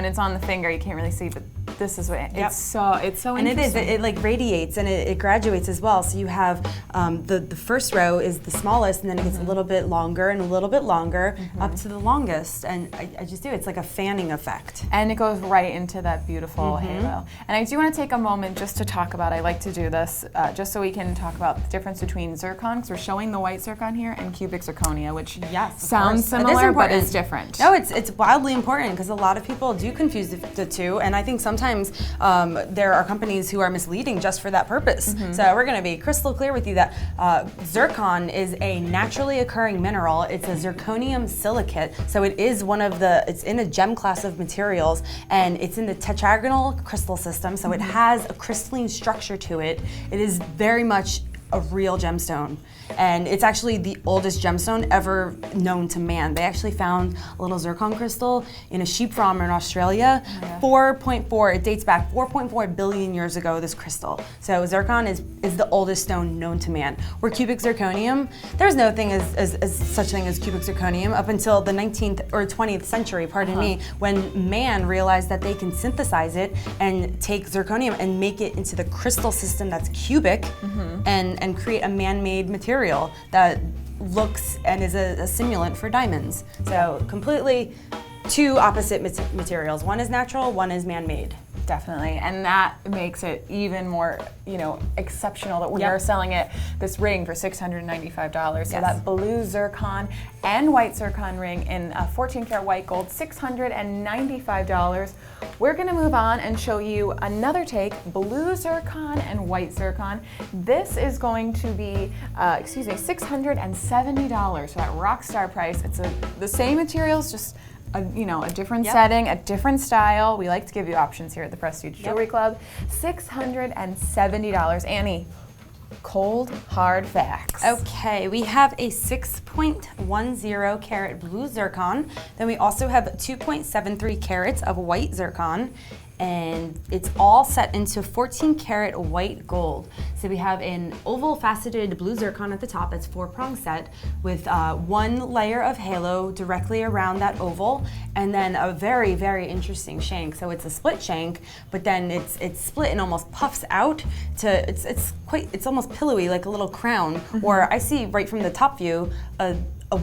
it's on the finger you can't really see, but this is what it's so and interesting. it like radiates and it graduates as well. So you have the first row is the smallest, and then it gets a little bit longer and a little bit longer up to the longest, and I just do, it's like a fanning effect. And it goes right into that beautiful halo. And I do want to take a moment just to talk about, I like to do this, just so we can talk about the difference between zircon, because we're showing the white zircon here, and cubic zirconia, which sounds similar, but is different. No, it's wildly important, because a lot of people do confuse the two, and I think sometimes there are companies who are misleading just for that purpose. So we're going to be crystal clear with you that zircon is a naturally occurring mineral. It's a zirconium silicate, so it is it's in a gem class of materials, and it's in the tetragonal crystal system, so it has a crystalline structure to it. It is very much a real gemstone. And it's actually the oldest gemstone ever known to man. They actually found a little zircon crystal in a sheep farm in Australia. 4.4, it dates back 4.4 billion years ago, this crystal. So zircon is the oldest stone known to man. Where cubic zirconium, there's no thing as such thing as cubic zirconium up until the 19th or 20th century, pardon me, when man realized that they can synthesize it and take zirconium and make it into the crystal system that's cubic and create a man-made material that looks and is a simulant for diamonds. So completely two opposite materials. One is natural, one is man-made. Definitely, and that makes it even more, exceptional that we are selling this ring for $695. So that blue zircon and white zircon ring in 14 karat white gold, $695. We're going to move on and show you another take, blue zircon and white zircon. This is going to be, $670. So that Rockstar price. It's the same materials, just a different setting, a different style. We like to give you options here at the Prestige Jewelry Club. $670. Annie, cold, hard facts. Okay, we have a 6.10 carat blue zircon. Then we also have 2.73 carats of white zircon. And it's all set into 14 karat white gold. So we have an oval faceted blue zircon at the top. It's 4-prong set with one layer of halo directly around that oval, and then a very, very interesting shank. So it's a split shank, but then it's split and almost puffs out to it's almost pillowy, like a little crown. Or I see right from the top view a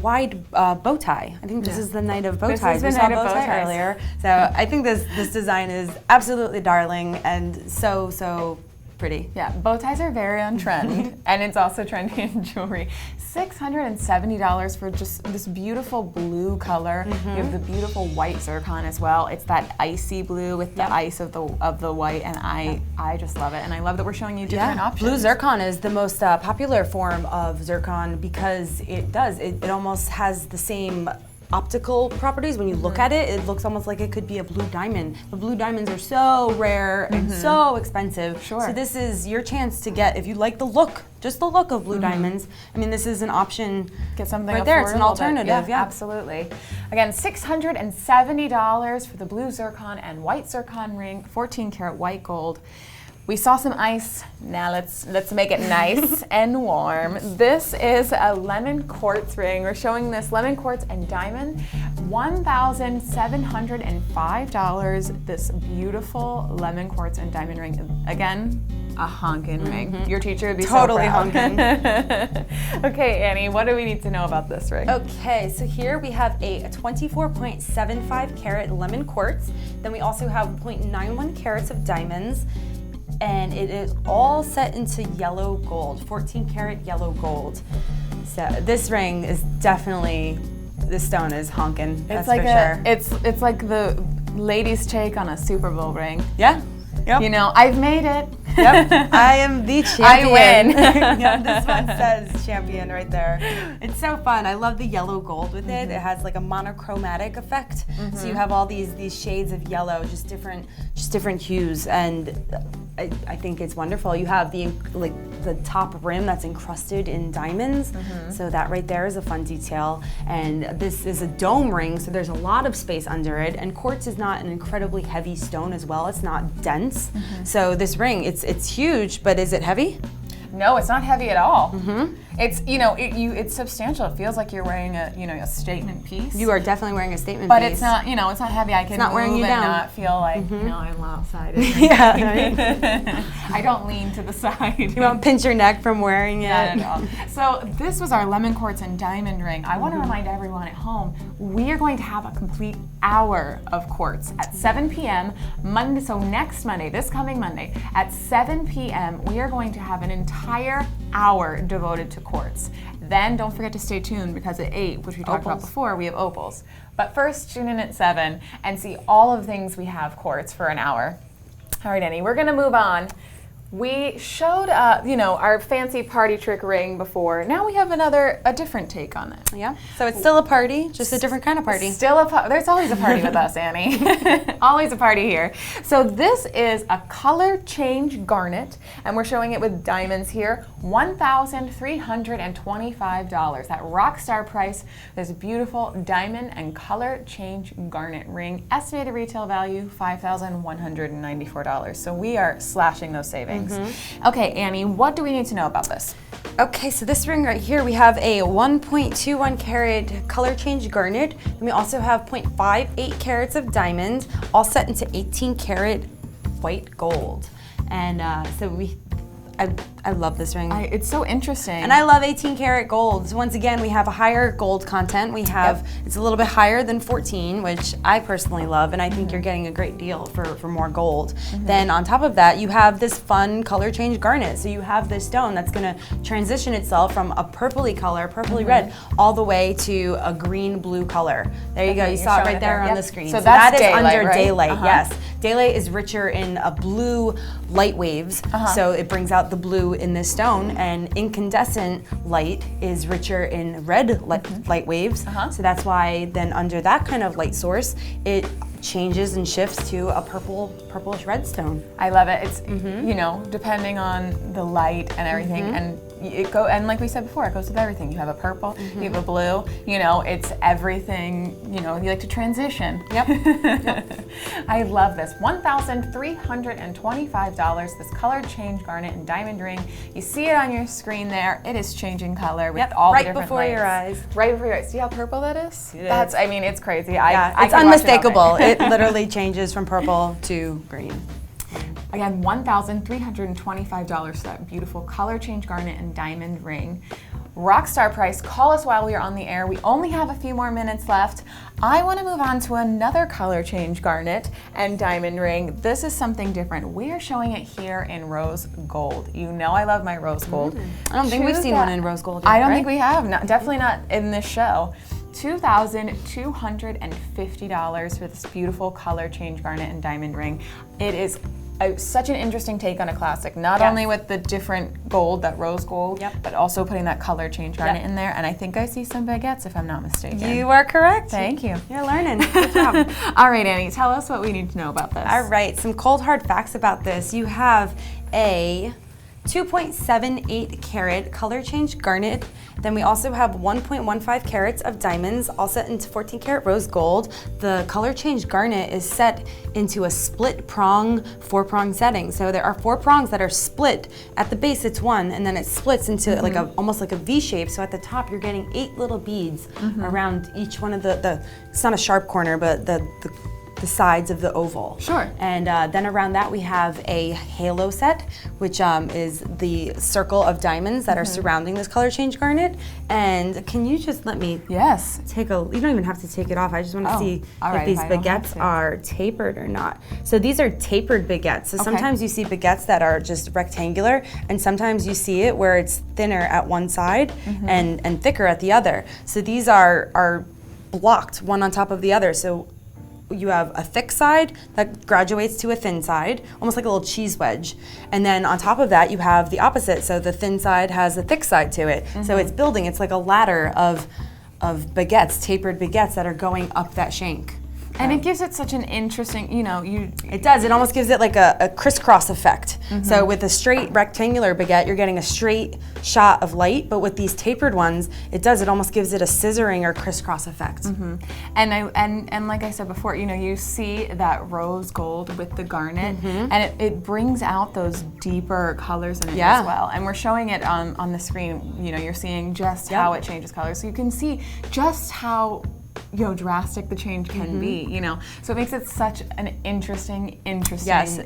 wide bow tie. I think this is the night of bow ties. We saw bow tie earlier. So I think this design is absolutely darling and so pretty. Yeah, bow ties are very on trend, and it's also trendy in jewelry. $670 for just this beautiful blue color. You have the beautiful white zircon as well. It's that icy blue with the ice of the white, and I just love it. And I love that we're showing you different options. Blue zircon is the most popular form of zircon because it almost has the same optical properties. When you look at it, it looks almost like it could be a blue diamond. But blue diamonds are so rare and so expensive. Sure. So this is your chance to get, if you like the look, just the look of blue diamonds, I mean, this is an option. Get something right there. It's an affordable, alternative. yeah, absolutely. Again, $670 for the blue zircon and white zircon ring, 14 karat white gold. We saw some ice. Now let's make it nice and warm. This is a lemon quartz ring. We're showing this lemon quartz and diamond, $1,705. This beautiful lemon quartz and diamond ring. Again, a honkin' ring. Your teacher would be totally so proud. honkin'. Okay, Annie, what do we need to know about this ring? Okay, so here we have a 24.75 karat lemon quartz. Then we also have 0.91 carats of diamonds. And it is all set into yellow gold, 14 karat yellow gold. So this ring is definitely, this stone is honkin', that's for sure. It's like the ladies' take on a Super Bowl ring. Yeah. Yep. You know, I've made it. Yep. I am the champion. I win. Yeah, this one says champion right there. It's so fun. I love the yellow gold with it. It has like a monochromatic effect. So you have all these shades of yellow, just different hues, and I think it's wonderful. You have the top rim that's encrusted in diamonds. So that right there is a fun detail. And this is a dome ring, so there's a lot of space under it. And quartz is not an incredibly heavy stone as well. It's not dense. So this ring, it's huge, but is it heavy? No, it's not heavy at all. It's it's substantial. It feels like you're wearing a statement piece. You are definitely wearing a statement but piece. It's not it's not heavy. I can not wearing move you and down. not feel like I'm lopsided. Yeah. I don't lean to the side. You won't pinch your neck from wearing it. Not at all. So this was our lemon quartz and diamond ring. I want to remind everyone at home, we are going to have a complete hour of quartz at 7 p.m. Monday. So next Monday, this coming Monday, at 7 p.m., we are going to have an entire hour devoted to quartz. Then don't forget to stay tuned because at 8, which we talked about before, we have opals. But first, tune in at 7 and see all of the things we have quartz for an hour. All right, Annie, we're going to move on. We showed, our fancy party trick ring before. Now we have a different take on it. Yeah. So it's still a party, just a different kind of party. There's always a party with us, Annie. Always a party here. So this is a color change garnet, and we're showing it with diamonds here. $1,325. That rock star price. This beautiful diamond and color change garnet ring. Estimated retail value $5,194. So we are slashing those savings. Okay, Annie, what do we need to know about this? Okay, so this ring right here, we have a 1.21 karat color change garnet, and we also have 0.58 carats of diamond, all set into 18 karat white gold. And I love this ring. It's so interesting. And I love 18 karat golds. Once again, we have a higher gold content. We have, it's a little bit higher than 14, which I personally love, and I think you're getting a great deal for more gold. Then on top of that, you have this fun color change garnet. So you have this stone that's gonna transition itself from a purpley color, purpley red, all the way to a green blue color. There you go, you saw it right there on the screen. So that is under right? daylight, yes. Daylight is richer in a blue light waves, so it brings out the blue in this stone, and incandescent light is richer in red light waves. So that's why then under that kind of light source, it changes and shifts to a purplish red stone. I love it. It's depending on the light and everything, and and like we said before, it goes with everything. You have a purple, you have a blue. It's everything. You like to transition. Yep. I love this. $1,325. This color change garnet and diamond ring. You see it on your screen there. It is changing color with all the different before lights. your eyes. Right before your eyes. See how purple that is? That's. I mean, it's crazy. It's unmistakable. It literally changes from purple to green. Again, $1,325 for that beautiful color change garnet and diamond ring. rockstar price. Call us while we are on the air. We only have a few more minutes left. I want to move on to another color change garnet and diamond ring. This is something different. We are showing it here in rose gold. You know I love my rose gold. I don't think we've seen one in rose gold yet, I don't right? think we have. No, definitely not in this show. $2,250 for this beautiful color change garnet and diamond ring. It is such an interesting take on a classic, not only with the different gold, that rose gold, but also putting that color change garnet in there. And I think I see some baguettes, if I'm not mistaken. You are correct. Thank you. You're learning. Good job. All right, Annie, tell us what we need to know about this. All right, some cold hard facts about this. You have a 2.78 carat color change garnet. Then we also have 1.15 carats of diamonds, all set into 14 karat rose gold. The color change garnet is set into a split prong, 4-prong setting. So there are 4 prongs that are split. At the base it's 1, and then it splits into like almost like a V shape. So at the top you're getting 8 little beads around each one of the it's not a sharp corner, but the sides of the oval. Sure. And then around that we have a halo set, which is the circle of diamonds that are surrounding this color change garnet. And can you just let me take a, you don't even have to take it off. I just want to see if these baguettes are tapered or not. So these are tapered baguettes. So sometimes you see baguettes that are just rectangular, and sometimes you see it where it's thinner at one side and thicker at the other. So these are blocked one on top of the other. So you have a thick side that graduates to a thin side, almost like a little cheese wedge. And then on top of that, you have the opposite. So the thin side has a thick side to it. So it's building, it's like a ladder of baguettes, tapered baguettes that are going up that shank. And it gives it such an interesting, It does, it almost gives it like a crisscross effect. So with a straight rectangular baguette, you're getting a straight shot of light, but with these tapered ones, it almost gives it a scissoring or crisscross effect. And like I said before, you see that rose gold with the garnet, and it brings out those deeper colors in it as well. And we're showing it on the screen, you're seeing just how it changes color. So you can see just how drastic the change can be, So it makes it such an interesting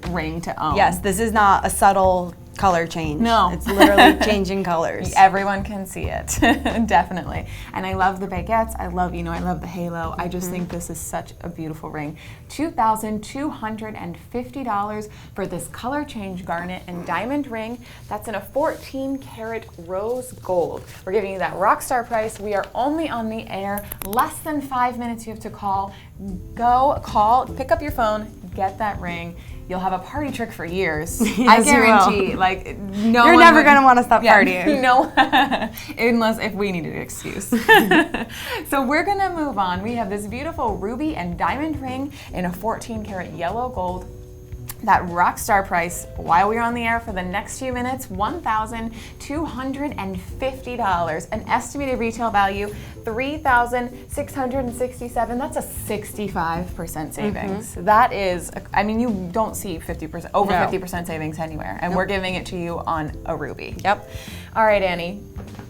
ring to own. Yes, this is not a subtle color change. No. It's literally changing colors. Everyone can see it, definitely. And I love the baguettes. I love the halo. I just think this is such a beautiful ring. $2,250 for this color change garnet and diamond ring. That's in a 14 karat rose gold. We're giving you that rockstar price. We are only on the air less than 5 minutes. You have to call. Go call, pick up your phone, get that ring. You'll have a party trick for years. I guarantee. You're never gonna want to stop partying. No, unless if we needed an excuse. So we're gonna move on. We have this beautiful ruby and diamond ring in a 14 karat yellow gold. That rockstar price, while we're on the air for the next few minutes, $1,250. An estimated retail value, $3,667. That's a 65% savings. That is, you don't see 50%, over 50% savings anywhere. And we're giving it to you on a ruby. Yep. All right, Annie,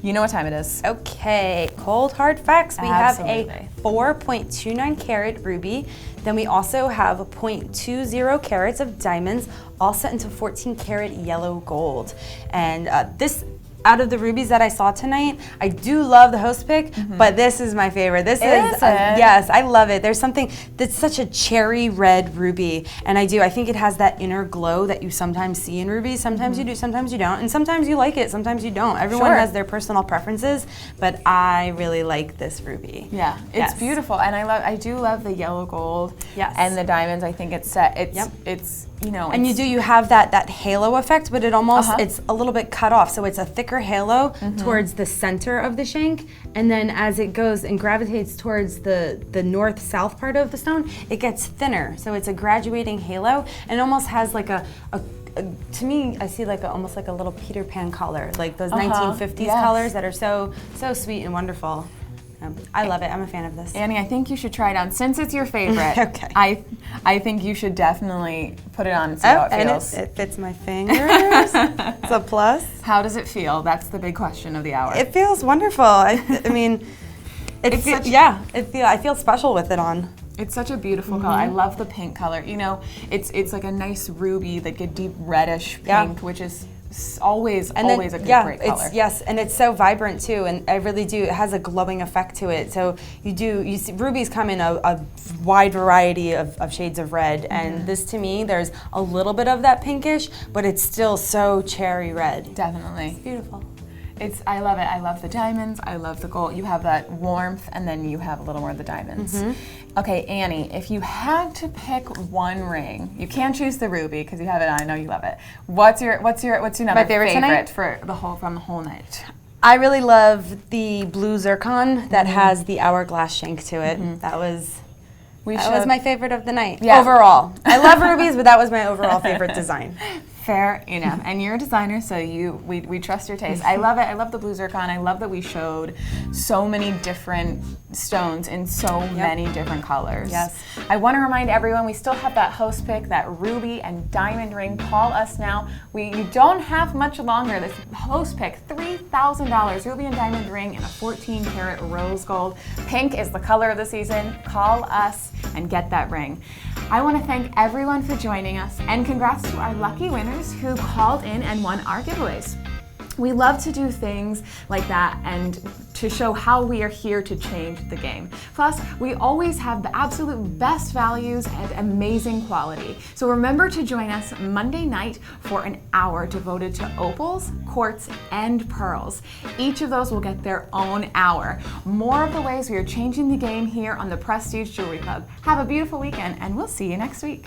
you know what time it is. Okay, cold hard facts. We have a 4.29 carat ruby. Then we also have 0.20 carats of diamonds, all set into 14 karat yellow gold. And this, out of the rubies that I saw tonight, I do love the host pick, but this is my favorite. This is yes, I love it. There's something that's such a cherry red ruby, and I think it has that inner glow that you sometimes see in rubies. Sometimes you do, sometimes you don't, and sometimes you like it, sometimes you don't. Everyone has their personal preferences, but I really like this ruby. Yeah, it's beautiful, and I do love the yellow gold. Yes. And the diamonds. I think it's set. It's and you have that halo effect, but it almost it's a little bit cut off, so it's a thicker halo towards the center of the shank, and then as it goes and gravitates towards the north-south part of the stone, it gets thinner. So it's a graduating halo, and it almost has like a to me, I see almost like a little Peter Pan color, like those 1950s colors that are so sweet and wonderful. I love it. I'm a fan of this. Annie, I think you should try it on. Since it's your favorite, okay. I think you should definitely put it on and see how it feels. And it fits my fingers. It's a plus. How does it feel? That's the big question of the hour. It feels wonderful. I feel special with it on. It's such a beautiful color. I love the pink color. It's like a nice ruby, like a deep reddish pink, which is always a great color. Yes, and it's so vibrant too, and I really do. It has a glowing effect to it. So you see rubies come in a wide variety of shades of red, and this to me, there's a little bit of that pinkish, but it's still so cherry red. Definitely. It's beautiful. I love it. I love the diamonds. I love the gold. You have that warmth, and then you have a little more of the diamonds. Okay, Annie, if you had to pick one ring, you can't choose the ruby because you have it on. I know you love it. What's your number My favorite tonight? for from the whole night? I really love the blue zircon that has the hourglass shank to it. That was my favorite of the night. Yeah. Overall, I love rubies, but that was my overall favorite design. Fair enough. And you're a designer, so we trust your taste. I love it. I love the blue zircon. I love that we showed so many different stones in so many different colors. Yes. I want to remind everyone we still have that host pick, that ruby and diamond ring. Call us now. You don't have much longer. This host pick, $3,000 ruby and diamond ring and a 14-karat rose gold. Pink is the color of the season. Call us and get that ring. I want to thank everyone for joining us, and congrats to our lucky winners who called in and won our giveaways. We love to do things like that and to show how we are here to change the game. Plus, we always have the absolute best values and amazing quality. So remember to join us Monday night for an hour devoted to opals, quartz, and pearls. Each of those will get their own hour. More of the ways we are changing the game here on the Prestige Jewelry Club. Have a beautiful weekend, and we'll see you next week.